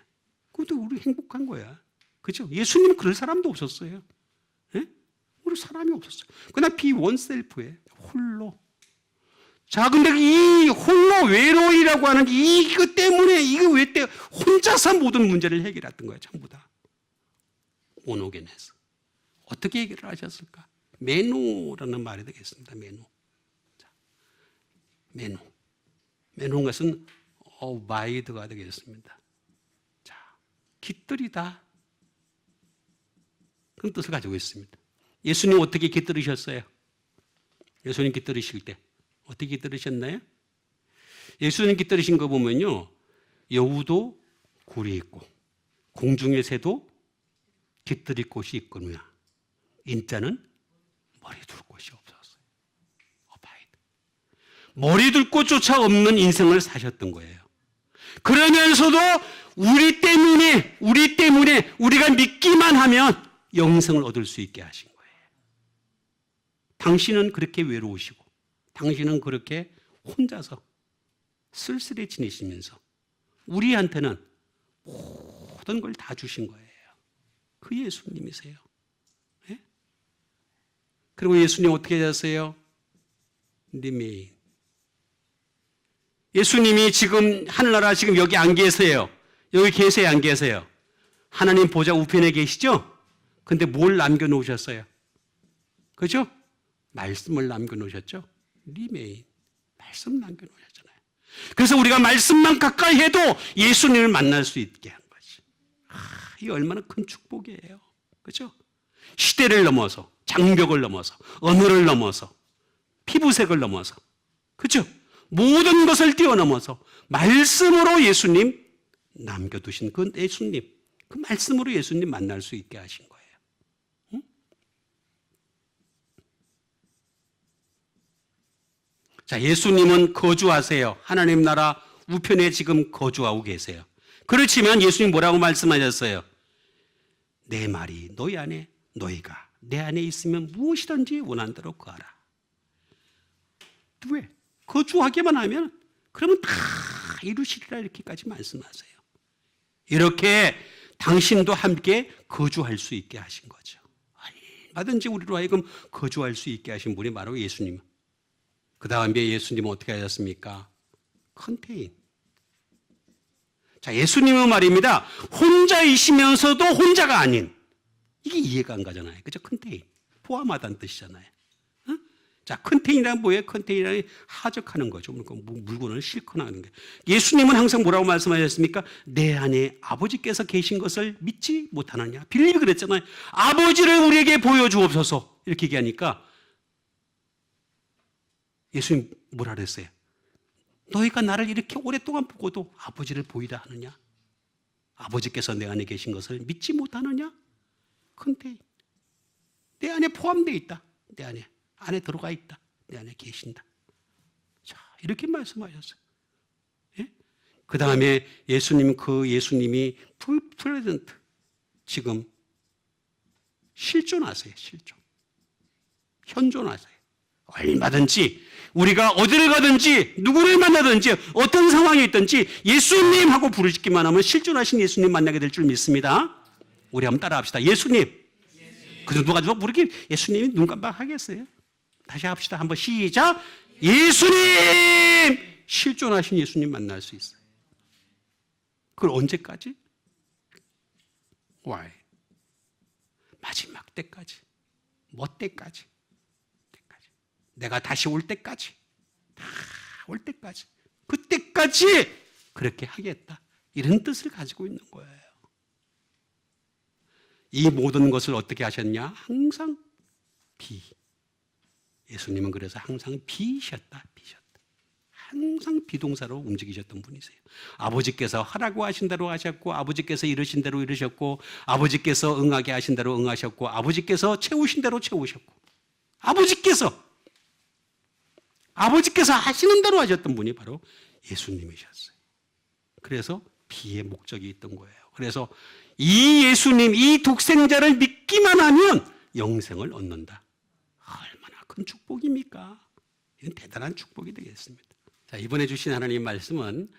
그것도 우리 행복한 거야. 그죠? 예수님은 그럴 사람도 없었어요. 예? 우리 사람이 없었어요. 그냥 be oneself에 홀로 자, 근데 이 홀로 외로이라고 하는 이거 때문에 이거 왜 때 혼자서 모든 문제를 해결했던 거예요. 전부 다. 오노겐에서. 어떻게 해결을 하셨을까? 메노라는 말이 되겠습니다. 메노. 자, 메노. 메노인 것은 어바이드가 되겠습니다. 자, 깃들이다. 그런 뜻을 가지고 있습니다. 예수님 어떻게 깃들으셨어요? 예수님 깃들으실 때 어떻게 깃들으셨나요? 예수님 깃들으신 거 보면요, 여우도 굴이 있고 공중의 새도 깃들일 곳이 있거니와 인자는 머리 둘 곳이 없었어요. 어바이드. 머리 둘 곳조차 없는 인생을 사셨던 거예요. 그러면서도 우리 때문에 우리가 믿기만 하면 영생을 얻을 수 있게 하신 거예요. 당신은 그렇게 외로우시고 당신은 그렇게 혼자서 쓸쓸히 지내시면서 우리한테는 모든 걸 다 주신 거예요. 그 예수님이세요. 네? 그리고 예수님 어떻게 하셨어요? 리메인. 예수님이 지금 하늘나라 지금 여기 안 계세요. 여기 계세요, 안 계세요? 하나님 보좌 우편에 계시죠? 근데 뭘 남겨놓으셨어요? 그죠? 말씀을 남겨놓으셨죠? 리메인. 말씀 남겨놓으셨잖아요. 그래서 우리가 말씀만 가까이 해도 예수님을 만날 수 있게 한 거지. 이게 얼마나 큰 축복이에요. 그죠? 시대를 넘어서, 장벽을 넘어서, 언어를 넘어서, 피부색을 넘어서, 그죠? 모든 것을 뛰어넘어서 말씀으로 예수님 남겨두신 그 예수님, 그 말씀으로 예수님 만날 수 있게 하신 거예요. 응? 자, 예수님은 거주하세요. 하나님 나라 우편에 지금 거주하고 계세요. 그렇지만 예수님 뭐라고 말씀하셨어요? 내 말이 너희 안에, 너희가 내 안에 있으면 무엇이든지 원하는 대로 구하라. 왜? 거주하기만 하면 그러면 다 이루시리라 이렇게까지 말씀하세요. 이렇게 당신도 함께 거주할 수 있게 하신 거죠. 얼마든지 우리로 하여금 거주할 수 있게 하신 분이 바로 예수님. 그 다음에 예수님은 어떻게 하셨습니까? 컨테인. 자, 예수님은 말입니다. 혼자이시면서도 혼자가 아닌. 이게 이해가 안 가잖아요. 그죠? 컨테인. 포함하다는 뜻이잖아요. 자, 컨테이너란 뭐예요? 컨테이너는 하적하는 거죠. 물건을 싣고 나가는 거예요. 예수님은 항상 뭐라고 말씀하셨습니까? 내 안에 아버지께서 계신 것을 믿지 못하느냐. 빌립이 그랬잖아요. 아버지를 우리에게 보여주옵소서. 이렇게 얘기하니까 예수님 뭐라 그랬어요? 너희가 나를 이렇게 오랫동안 보고도 아버지를 보이라 하느냐? 아버지께서 내 안에 계신 것을 믿지 못하느냐? 컨테이너. 내 안에 포함되어 있다. 내 안에 들어가 있다. 내 안에 계신다. 자, 이렇게 말씀하셨어요. 예? 그 다음에 예수님이 프레젠트 지금 실존하세요. 실존. 현존하세요. 얼마든지 우리가 어디를 가든지 누구를 만나든지 어떤 상황이 있든지 예수님 하고 부르시기만 하면 실존하신 예수님 만나게 될 줄 믿습니다. 우리 한번 따라합시다. 예수님. 그 정도 가지고 부르기 예수님이 눈 깜빡하겠어요? 다시 합시다. 한번 시작. 예수님! 실존하신 예수님 만날 수 있어요. 그걸 언제까지? Why? 마지막 때까지. 뭐 때까지? 내가 다시 올 때까지. 다 올 때까지. 그때까지 그렇게 하겠다. 이런 뜻을 가지고 있는 거예요. 이 모든 것을 어떻게 하셨냐? 항상 예수님은 그래서 항상 비셨다. 항상 비동사로 움직이셨던 분이세요. 아버지께서 하라고 하신 대로 하셨고, 아버지께서 이러신 대로 이러셨고, 아버지께서 응하게 하신 대로 응하셨고, 아버지께서 채우신 대로 채우셨고, 아버지께서 하시는 대로 하셨던 분이 바로 예수님이셨어요. 그래서 비의 목적이 있던 거예요. 그래서 이 예수님, 이 독생자를 믿기만 하면 영생을 얻는다. 얼마나 큰 축복입니까? 이건 대단한 축복이 되겠습니다. 자, 이번에 주신 하나님 말씀은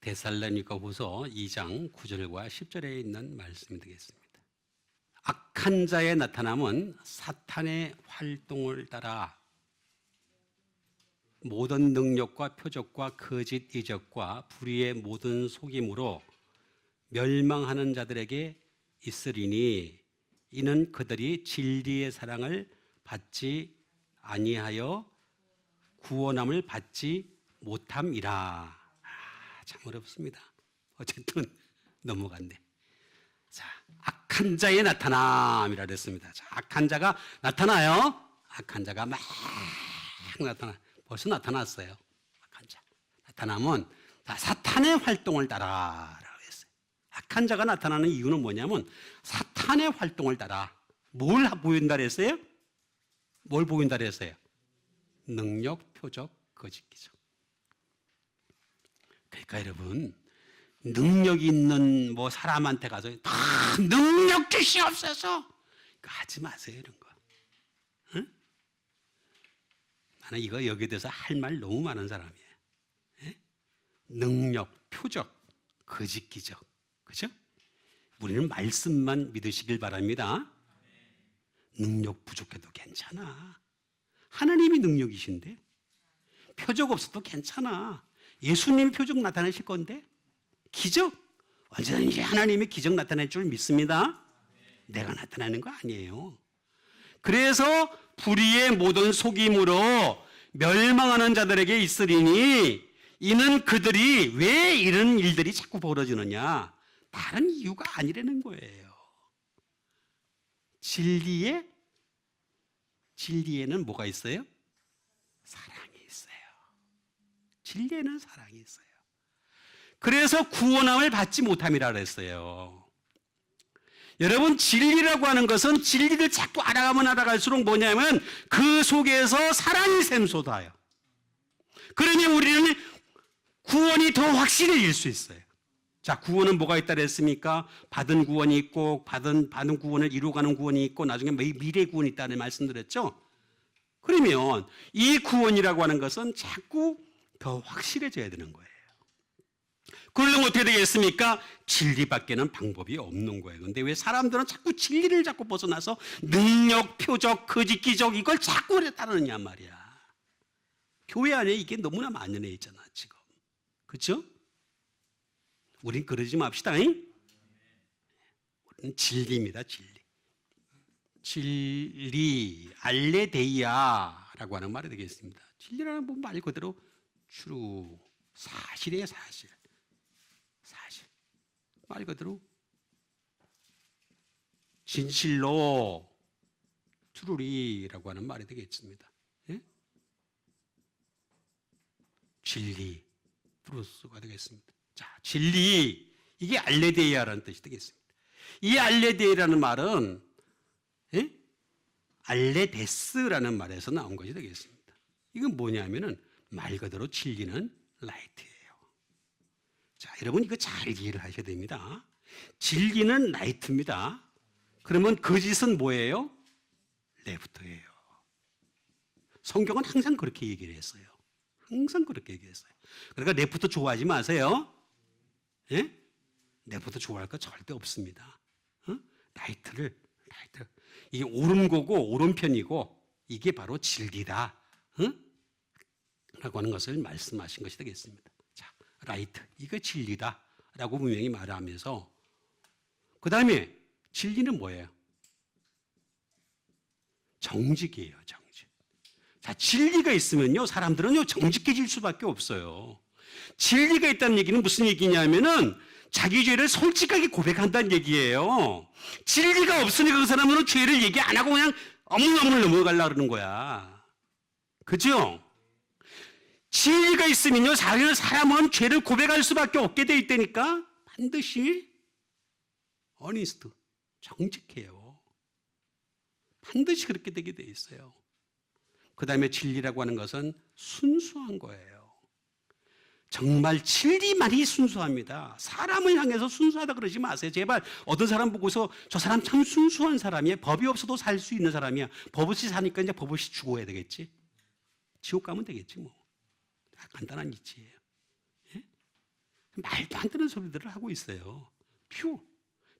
데살로니가후서 2장 9절과 10절에 있는 말씀이 되겠습니다. 악한 자의 나타남은 사탄의 활동을 따라 모든 능력과 표적과 거짓 이적과 불의의 모든 속임으로 멸망하는 자들에게 있으리니 이는 그들이 진리의 사랑을 받지 아니하여 구원함을 받지 못함이라. 참 어렵습니다. 어쨌든 넘어갔네. 자, 악한 자의 나타남이라 그랬습니다. 자, 악한 자가 나타나요. 악한 자가 막 나타나. 벌써 나타났어요. 악한 자. 나타나면 사탄의 활동을 따라라고 했어요. 악한 자가 나타나는 이유는 뭐냐면 사탄의 활동을 따라. 뭘 보인다 그랬어요? 뭘 보인다 그랬어요? 능력, 표적, 거짓 기적. 그러니까 여러분, 능력 있는 사람한테 가서 다 능력 주시옵소서. 그거 하지 마세요, 이런 거. 응? 나는 이거 여기에 대해서 할 말 너무 많은 사람이에요. 예? 능력, 표적, 거짓 기적. 그죠? 우리는 말씀만 믿으시길 바랍니다. 능력 부족해도 괜찮아. 하나님이 능력이신데 표적 없어도 괜찮아. 예수님이 표적 나타내실 건데 기적 언제든지 하나님이 기적 나타낼 줄 믿습니다. 내가 나타내는 거 아니에요. 그래서 불의의 모든 속임으로 멸망하는 자들에게 있으리니 이는 그들이 왜 이런 일들이 자꾸 벌어지느냐, 다른 이유가 아니라는 거예요. 진리에는 뭐가 있어요? 사랑이 있어요. 진리에는 사랑이 있어요. 그래서 구원함을 받지 못함이라 그랬어요. 여러분, 진리라고 하는 것은 진리를 자꾸 알아가면 알아갈수록 뭐냐면 그 속에서 사랑이 샘솟아요. 그러니 우리는 구원이 더 확실해질 수 있어요. 자, 구원은 뭐가 있다 그랬습니까? 받은 구원이 있고 받은 구원을 이루어가는 구원이 있고 나중에 미래 구원이 있다는 말씀드렸죠. 그러면 이 구원이라고 하는 것은 자꾸 더 확실해져야 되는 거예요. 그러려면 어떻게 되겠습니까? 진리밖에는 방법이 없는 거예요. 그런데 왜 사람들은 자꾸 진리를 자꾸 벗어나서 능력, 표적, 거짓, 기적 이걸 자꾸 따르느냐 말이야. 교회 안에 이게 너무나 만연해 있잖아 지금. 그렇죠? 우린 그러지 맙시다. 우리는 진리입니다. 진리, 알레데이아라고 하는 말이 되겠습니다. 진리라는 말 그대로 true, 사실이에요. 사실. 말 그대로 진실로 truly라고 하는 말이 되겠습니다. 예? 진리, truth가 되겠습니다. 자, 진리, 이게 알레데이아라는 뜻이 되겠습니다. 이 알레데이라는 말은 알레데스라는 말에서 나온 것이 되겠습니다. 이건 뭐냐면은 말 그대로 진리는 라이트예요. 자, 여러분 이거 잘 이해를 하셔야 됩니다. 진리는 라이트입니다. 그러면 거짓은 뭐예요? 레프트예요. 성경은 항상 그렇게 얘기를 했어요. 항상 그렇게 얘기했어요. 그러니까 레프트 좋아하지 마세요. 예? 레프트 좋아할 거 절대 없습니다. 라이트. 이게 옳은 거고 오른편이고 이게 바로 진리다. 라고 하는 것을 말씀하신 것이 되겠습니다. 자, 라이트, 이거 진리다 라고 분명히 말하면서 그 다음에 진리는 뭐예요? 정직이에요. 정직. 자, 진리가 있으면요 사람들은요 정직해질 수밖에 없어요. 진리가 있다는 얘기는 무슨 얘기냐면은 자기 죄를 솔직하게 고백한다는 얘기예요. 진리가 없으니까 그 사람은 죄를 얘기 안 하고 그냥 어물어물 넘어가려고 그러는 거야. 그죠? 진리가 있으면요 사람은 죄를 고백할 수밖에 없게 돼 있다니까. 반드시 honest, 정직해요. 반드시 그렇게 되게 돼 있어요. 그 다음에 진리라고 하는 것은 순수한 거예요. 정말 진리만이 순수합니다. 사람을 향해서 순수하다 그러지 마세요. 제발 어떤 사람 보고서 저 사람 참 순수한 사람이야. 법이 없어도 살 수 있는 사람이야. 법 없이 사니까 이제 법 없이 죽어야 되겠지. 지옥 가면 되겠지 뭐. 간단한 이치예요. 예? 말도 안 되는 소리들을 하고 있어요.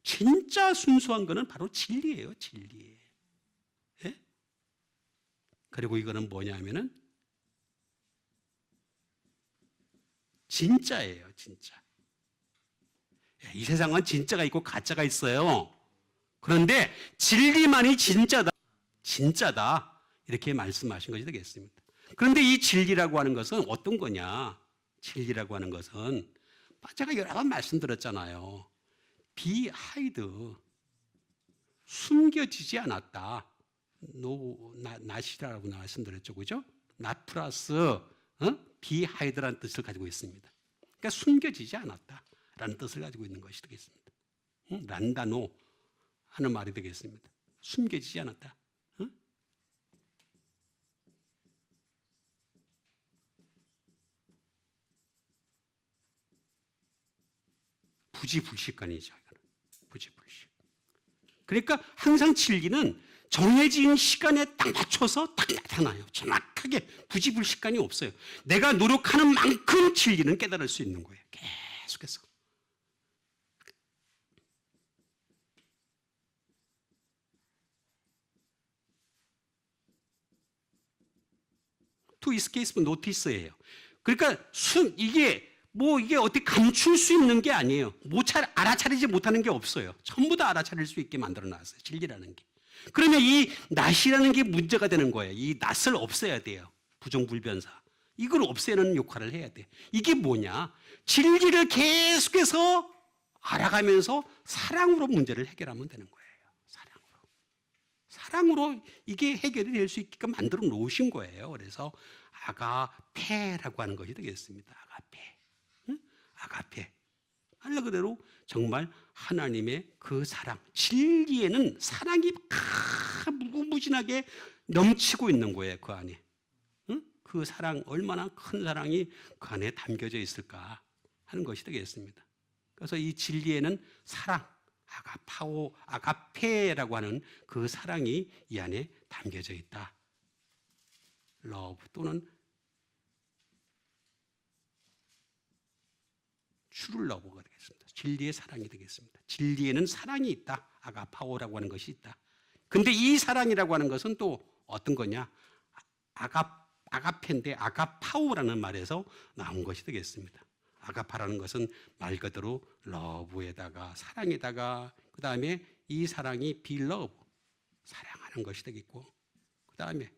진짜 순수한 거는 바로 진리예요. 진리. 예? 그리고 이거는 뭐냐면은 진짜예요, 진짜. 이 세상은 진짜가 있고 가짜가 있어요. 그런데 진리만이 진짜다. 진짜다. 이렇게 말씀하신 것이 되겠습니다. 그런데 이 진리라고 하는 것은 어떤 거냐? 진리라고 하는 것은 제가 여러 번 말씀드렸잖아요. be hide. 숨겨지지 않았다. not이라고 말씀드렸죠. 그죠? not 플러스 be hide라는 뜻을 가지고 있습니다. 그러니까 숨겨지지 않았다라는 뜻을 가지고 있는 것이 되겠습니다. 란다노 하는 말이 되겠습니다. 숨겨지지 않았다. 부지불식간이죠. 부지불식. 그러니까 항상 진리는 정해진 시간에 딱 맞춰서 딱 나타나요. 정확하게 부지불식간이 없어요. 내가 노력하는 만큼 진리는 깨달을 수 있는 거예요. 계속해서. to escape notice예요. 그러니까 이게 어떻게 감출 수 있는 게 아니에요. 알아차리지 못하는 게 없어요. 전부 다 알아차릴 수 있게 만들어 놨어요. 진리라는 게. 그러면 이 낫이라는 게 문제가 되는 거예요. 이 낫을 없애야 돼요. 부정불변사. 이걸 없애는 역할을 해야 돼. 이게 뭐냐? 진리를 계속해서 알아가면서 사랑으로 문제를 해결하면 되는 거예요. 사랑으로 이게 해결이 될 수 있게끔 만들어 놓으신 거예요. 그래서 아가페라고 하는 것이 되겠습니다. 아가페. 말 그대로 정말 하나님의 그 사랑. 진리에는 사랑이 무궁무진하게 넘치고 있는 거예요. 그 안에. 그 사랑, 얼마나 큰 사랑이 그 안에 담겨져 있을까 하는 것이 되겠습니다. 그래서 이 진리에는 사랑, 아가페라고 하는 그 사랑이 이 안에 담겨져 있다. love 또는 true love가 되겠습니다. 진리의 사랑이 되겠습니다. 진리에는 사랑이 있다. 아가파오라고 하는 것이 있다. 근데 이 사랑이라고 하는 것은 또 어떤 거냐? 아가페인데 아가파오라는 말에서 나온 것이 되겠습니다. 아가파라는 것은 말 그대로 러브에다가 사랑에다가 그 다음에 이 사랑이 빌러브 사랑하는 것이 되겠고 그 다음에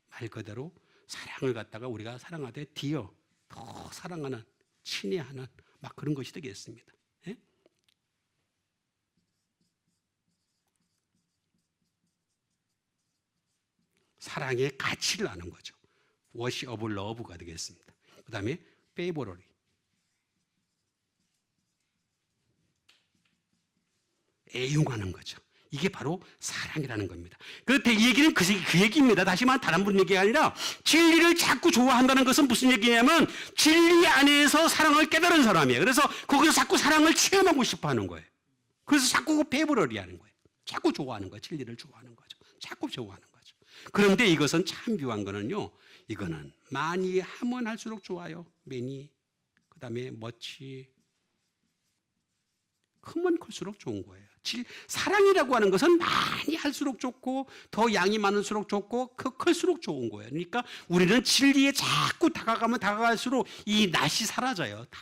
말 그대로 사랑을 갖다가 우리가 사랑하되 디어 더 사랑하는 친애하는 막 그런 것이 되겠습니다. 예? 사랑의 가치를 아는 거죠. 워시 오브 러브가 되겠습니다. 그 다음에 페이버러리 애용하는 거죠. 이게 바로 사랑이라는 겁니다. 그 얘기는 그 얘기입니다. 다시 말하면 다른 분 얘기가 아니라 진리를 자꾸 좋아한다는 것은 무슨 얘기냐면 진리 안에서 사랑을 깨달은 사람이에요. 그래서 거기서 자꾸 사랑을 체험하고 싶어 하는 거예요. 그래서 자꾸 그 페이버러리 하는 거예요. 자꾸 좋아하는 거예요. 진리를 좋아하는 거죠. 자꾸 좋아하는 거죠. 그런데 이것은 참 묘한 거는요. 이거는 많이 하면 할수록 좋아요. 매니 그 다음에 much 크면 클수록 좋은 거예요. 사랑이라고 하는 것은 많이 할수록 좋고 더 양이 많을수록 좋고 클수록 좋은 거예요. 그러니까 우리는 진리에 자꾸 다가가면 다가갈수록 이 낫이 사라져요. 다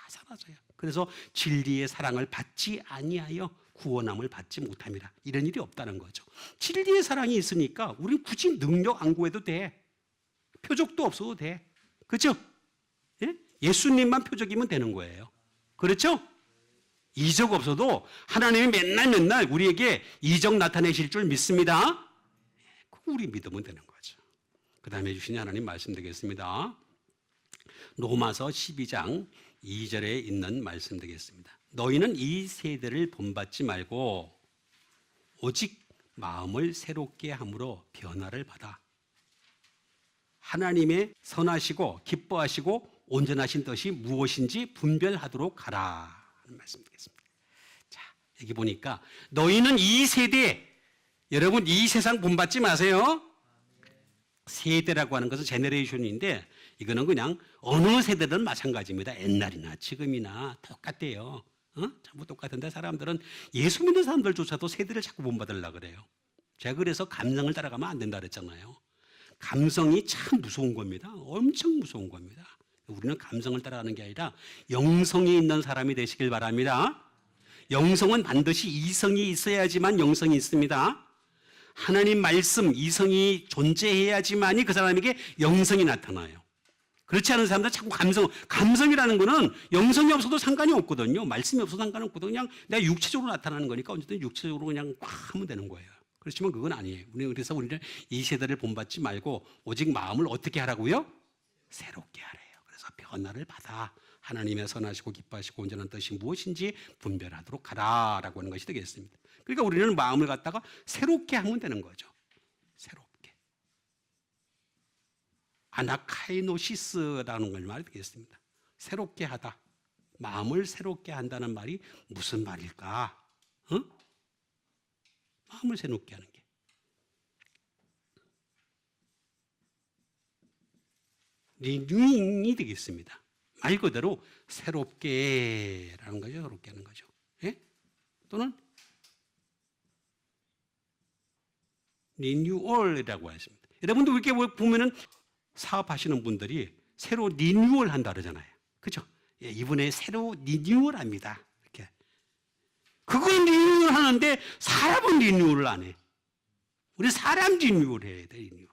사라져요. 그래서 진리의 사랑을 받지 아니하여 구원함을 받지 못함이라. 이런 일이 없다는 거죠. 진리의 사랑이 있으니까 우리는 굳이 능력 안 구해도 돼. 표적도 없어도 돼. 그렇죠? 예? 예수님만 표적이면 되는 거예요. 그렇죠? 이적 없어도 하나님이 맨날 우리에게 이적 나타내실 줄 믿습니다. 그거 우리 믿으면 되는 거죠. 그 다음에 주신 하나님 말씀 되겠습니다. 로마서 12장 2절에 있는 말씀 되겠습니다. 너희는 이 세대를 본받지 말고 오직 마음을 새롭게 함으로 변화를 받아 하나님의 선하시고 기뻐하시고 온전하신 뜻이 무엇인지 분별하도록 하라 하는 말씀 되겠습니다. 자, 여기 보니까 너희는 이 세대, 여러분 이 세상 본받지 마세요. 세대라고 하는 것은 제너레이션인데 이거는 그냥 어느 세대든 마찬가지입니다. 옛날이나 지금이나 똑같대요. 전부 똑같은데 사람들은 예수 믿는 사람들조차도 세대를 자꾸 본받으려고 그래요. 제가 그래서 감성을 따라가면 안 된다 그랬잖아요. 감성이 참 무서운 겁니다. 엄청 무서운 겁니다. 우리는 감성을 따라가는 게 아니라 영성이 있는 사람이 되시길 바랍니다. 영성은 반드시 이성이 있어야지만 영성이 있습니다. 하나님 말씀, 이성이 존재해야지만이 그 사람에게 영성이 나타나요. 그렇지 않은 사람들은 자꾸 감성이라는 거는 영성이 없어도 상관이 없거든요. 말씀이 없어도 상관이 없거든요. 그냥 내가 육체적으로 나타나는 거니까 언제든 육체적으로 그냥 꽉 하면 되는 거예요. 그렇지만 그건 아니에요. 그래서 우리는 이 세대를 본받지 말고 오직 마음을 어떻게 하라고요? 새롭게 하래요. 그래서 변화를 받아 하나님의 선하시고 기뻐하시고 온전한 뜻이 무엇인지 분별하도록 하라라고 하는 것이 되겠습니다. 그러니까 우리는 마음을 갖다가 새롭게 하면 되는 거죠. 새롭게. 아나카이노시스라는 걸 말이 되겠습니다. 새롭게 하다. 마음을 새롭게 한다는 말이 무슨 말일까? 마음을 새롭게 하는 게. 리뉴잉이 되겠습니다. 말 그대로 새롭게라는 거죠. 새롭게 하는 거죠. 예? 또는 리뉴얼이라고 했습니다. 여러분도 이렇게 보면은 사업하시는 분들이 새로 리뉴얼 한다 그러잖아요. 그죠? 예, 이번에 새로 리뉴얼 합니다. 이렇게. 그건 리뉴얼 하는데 사람은 리뉴얼을 안 해. 우리 사람 리뉴얼 해야 돼, 리뉴얼.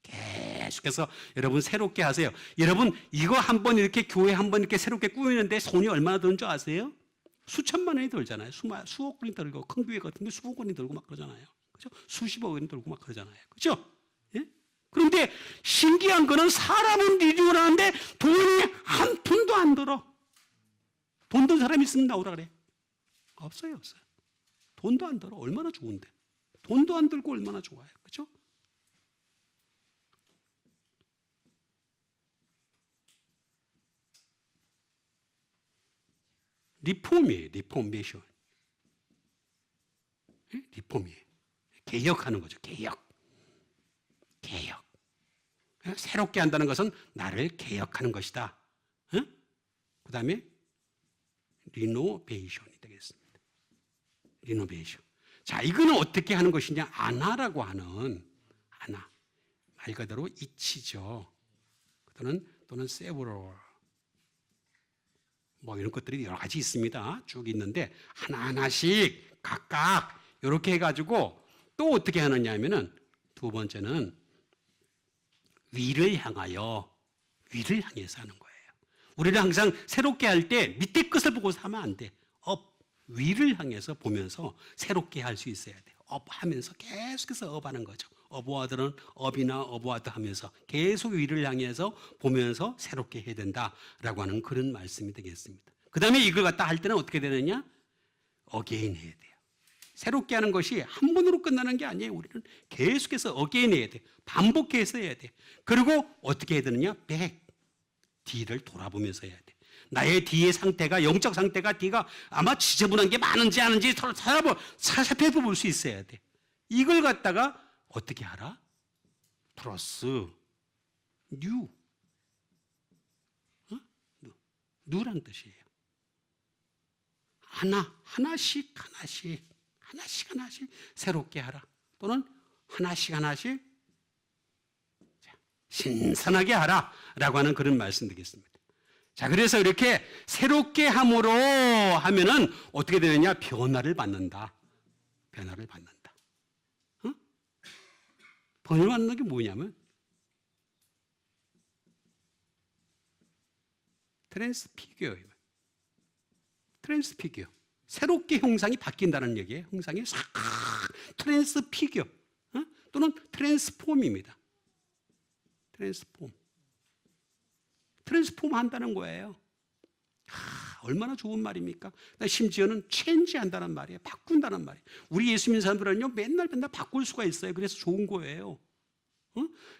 계속해서 여러분 새롭게 하세요. 여러분 이거 한번 이렇게 교회 한번 이렇게 새롭게 꾸미는데 돈이 얼마나 드는 줄 아세요? 수천만 원이 들잖아요. 수억 원이 들고 큰 교회 같은 데 수억 원이 들고 막 그러잖아요. 그죠? 수십억 원이 들고 막 그러잖아요. 그죠? 예? 그런데 신기한 거는 사람은 리뉴얼 하는데 돈이 한 푼도 안 들어. 돈 든 사람 있으면 나오라 그래. 없어요. 돈도 안 들어. 얼마나 좋은데. 돈도 안 들고 얼마나 좋아요. 그죠? 리폼이에요. 리포메이션. 리폼이에요. 개혁하는 거죠. 개혁. 새롭게 한다는 것은 나를 개혁하는 것이다. 그 다음에 리노베이션이 되겠습니다. 리노베이션. 자, 이거는 어떻게 하는 것이냐? 아나라고 하는 아나. 말 그대로 이치죠. 또는 세브럴. 뭐 이런 것들이 여러 가지 있습니다. 쭉 있는데 하나하나씩 각각 이렇게 해가지고 또 어떻게 하느냐 하면은 두 번째는 위를 향해서 하는 거예요. 우리는 항상 새롭게 할 때 밑에 끝을 보고서 하면 안 돼. 위를 향해서 보면서 새롭게 할 수 있어야 돼. 하면서 계속해서 하는 거죠. 어부와들은 업이나 어부와드 하면서 계속 위를 향해서 보면서 새롭게 해야 된다라고 하는 그런 말씀이 되겠습니다. 그 다음에 이걸 갖다 할 때는 어떻게 되느냐? 어게인 해야 돼요. 새롭게 하는 것이 한 번으로 끝나는 게 아니에요. 우리는 계속해서 어게인 해야 돼요. 반복해서 해야 돼요. 그리고 어떻게 해야 되느냐? 뒤를 돌아보면서 해야 돼. 나의 뒤의 상태가, 영적 상태가 뒤가 아마 지저분한 게 많은지 아닌지 살펴볼 수 있어야 돼. 이걸 갖다가 어떻게 하라? 플러스 뉴. 뉴란 뜻이에요. 하나씩 새롭게 하라. 또는 하나씩 신선하게 하라 라고 하는 그런 말씀 되겠습니다. 자, 그래서 이렇게 새롭게 함으로 하면은 어떻게 되느냐? 변화를 받는다. 변화를 받는다. 변화를 받는 게 뭐냐면 트랜스피규어. 새롭게 형상이 바뀐다는 얘기예요. 형상이 싹 트랜스피규어. 또는 트랜스폼입니다. 트랜스폼 한다는 거예요. 얼마나 좋은 말입니까? 심지어는 체인지 한다는 말이에요. 바꾼다는 말이에요. 우리 예수 믿는 사람들은요, 맨날 바꿀 수가 있어요. 그래서 좋은 거예요.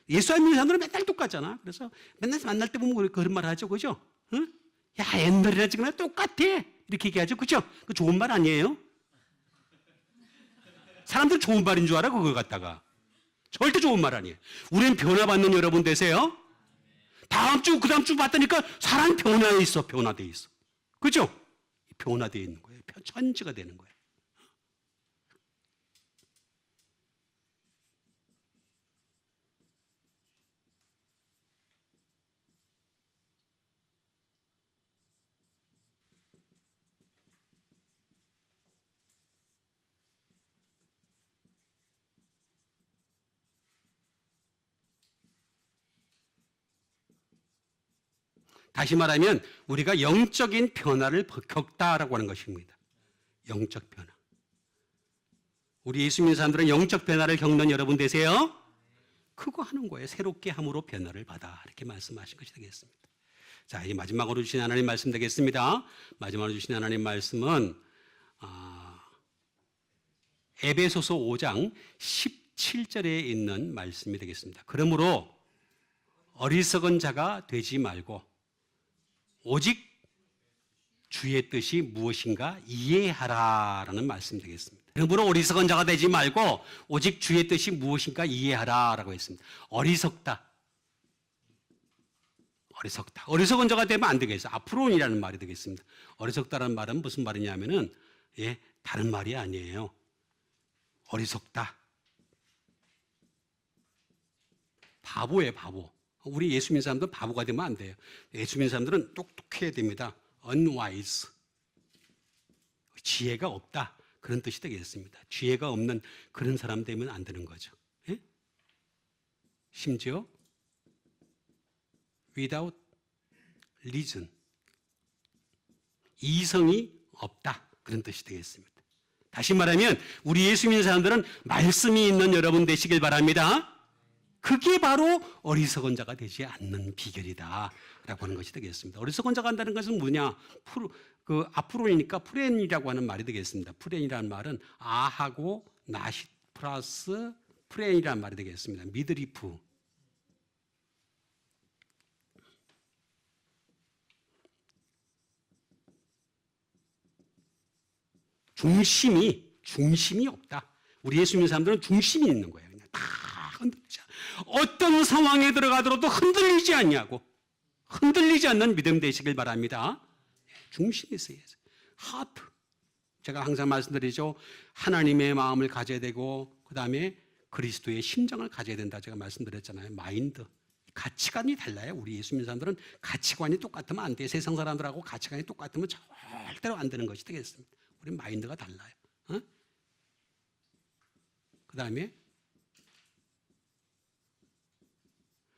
예수 안 믿는 사람들은 맨날 똑같잖아. 그래서 맨날 만날 때 보면 그런 말 하죠. 그죠? 야, 옛날이나 지금이나 똑같아. 이렇게 얘기하죠. 그죠? 그 좋은 말 아니에요? 사람들 좋은 말인 줄 알아, 그걸 갖다가. 절대 좋은 말 아니에요. 우리는 변화받는 여러분 되세요. 다음 주, 그 다음 주 봤다니까 사람 변화돼 있어. 그죠? 변화되어 있는 거예요. 천지가 되는 거예요. 다시 말하면 우리가 영적인 변화를 겪다라고 하는 것입니다. 영적 변화. 우리 예수 믿는 사람들은 영적 변화를 겪는 여러분 되세요? 그거 하는 거예요. 새롭게 함으로 변화를 받아. 이렇게 말씀하신 것이 되겠습니다. 자, 이 마지막으로 주신 하나님 말씀 되겠습니다. 마지막으로 주신 하나님 말씀은 에베소서 5장 17절에 있는 말씀이 되겠습니다. 그러므로 어리석은 자가 되지 말고 오직 주의 뜻이 무엇인가 이해하라라는 말씀 되겠습니다. 그러므로 어리석은 자가 되지 말고 오직 주의 뜻이 무엇인가 이해하라라고 했습니다. 어리석다. 어리석은 자가 되면 안 되겠어요. 아프론이라는 말이 되겠습니다. 어리석다라는 말은 무슨 말이냐면은 다른 말이 아니에요. 어리석다. 바보예요, 바보. 우리 예수 믿는 사람들은 바보가 되면 안 돼요. 예수 믿는 사람들은 똑똑해야 됩니다. unwise. 지혜가 없다. 그런 뜻이 되겠습니다. 지혜가 없는 그런 사람 되면 안 되는 거죠. 예? 심지어 without reason. 이성이 없다. 그런 뜻이 되겠습니다. 다시 말하면 우리 예수 믿는 사람들은 말씀이 있는 여러분 되시길 바랍니다. 그게 바로 어리석은 자가 되지 않는 비결이다 라고 하는 것이 되겠습니다. 어리석은 자가 한다는 것은 뭐냐? 아프론이니까 프렌이라고 하는 말이 되겠습니다. 프렌이라는 말은 아하고 나시 플러스 프렌이라는 말이 되겠습니다. 미드리프. 중심이 없다. 우리 예수 믿는 사람들은 중심이 있는 거예요. 그냥 다 흔들리지 않아. 어떤 상황에 들어가더라도 흔들리지 않냐고. 흔들리지 않는 믿음 되시길 바랍니다. 중심이 있어야죠. 하트. 제가 항상 말씀드리죠. 하나님의 마음을 가져야 되고 그 다음에 그리스도의 심장을 가져야 된다. 제가 말씀드렸잖아요. 마인드. 가치관이 달라요. 우리 예수 믿는 사람들은 가치관이 똑같으면 안 돼요. 세상 사람들하고 가치관이 똑같으면 절대로 안 되는 것이 되겠습니다. 우리 마인드가 달라요. 그 다음에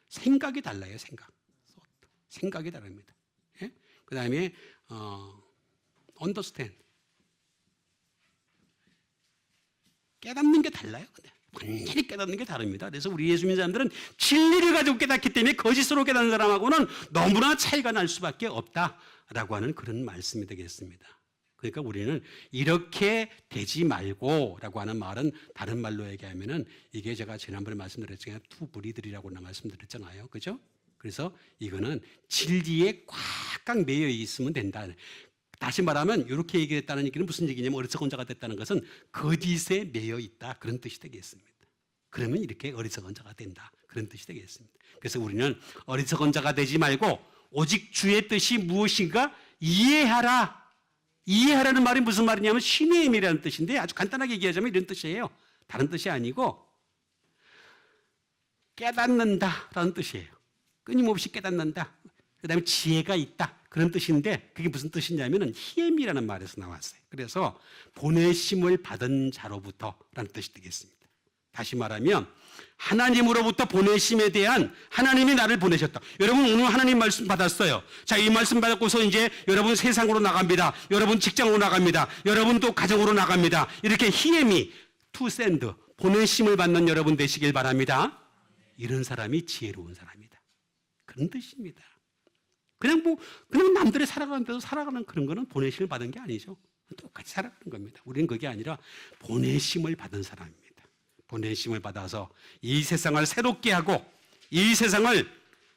생각이 달라요. 생각이 다릅니다. 예? 그 다음에 understand. 깨닫는 게 달라요. 완전히 깨닫는 게 다릅니다. 그래서 우리 예수 믿는 사람들은 진리를 가지고 깨닫기 때문에 거짓으로 깨닫는 사람하고는 너무나 차이가 날 수밖에 없다라고 하는 그런 말씀이 되겠습니다. 그러니까 우리는 이렇게 되지 말고 라고 하는 말은 다른 말로 얘기하면은 이게 제가 지난번에 말씀드렸잖아요. 투브리들이라고 말씀드렸잖아요. 그죠? 그래서 이거는 진리에 꽉꽉 매여 있으면 된다. 다시 말하면 이렇게 얘기했다는 얘기는 무슨 얘기냐면 어리석은 자가 됐다는 것은 거짓에 매여 있다. 그런 뜻이 되겠습니다. 그러면 이렇게 어리석은 자가 된다. 그런 뜻이 되겠습니다. 그래서 우리는 어리석은 자가 되지 말고 오직 주의 뜻이 무엇인가 이해하라. 이해하라는 말이 무슨 말이냐면 신의 힘이라는 뜻인데 아주 간단하게 얘기하자면 이런 뜻이에요. 다른 뜻이 아니고 깨닫는다라는 뜻이에요. 끊임없이 깨닫는다. 그 다음에 지혜가 있다. 그런 뜻인데 그게 무슨 뜻이냐면 희엠이라는 말에서 나왔어요. 그래서 보내심을 받은 자로부터라는 뜻이 되겠습니다. 다시 말하면 하나님으로부터 보내심에 대한 하나님이 나를 보내셨다. 여러분 오늘 하나님 말씀 받았어요. 자, 이 말씀 받고서 이제 여러분 세상으로 나갑니다. 여러분 직장으로 나갑니다. 여러분 또 가정으로 나갑니다. 이렇게 희엠이 to send 보내심을 받는 여러분 되시길 바랍니다. 이런 사람이 지혜로운 사람이다. 그런 뜻입니다. 그냥 남들이 살아가는 데서 살아가는 그런 거는 보내심을 받은 게 아니죠. 똑같이 살아가는 겁니다. 우리는 그게 아니라 보내심을 받은 사람입니다. 보내심을 받아서 이 세상을 새롭게 하고 이 세상을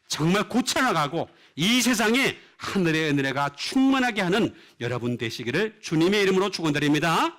정말 고쳐나가고 이 세상에 하늘의 은혜가 충만하게 하는 여러분 되시기를 주님의 이름으로 축원드립니다.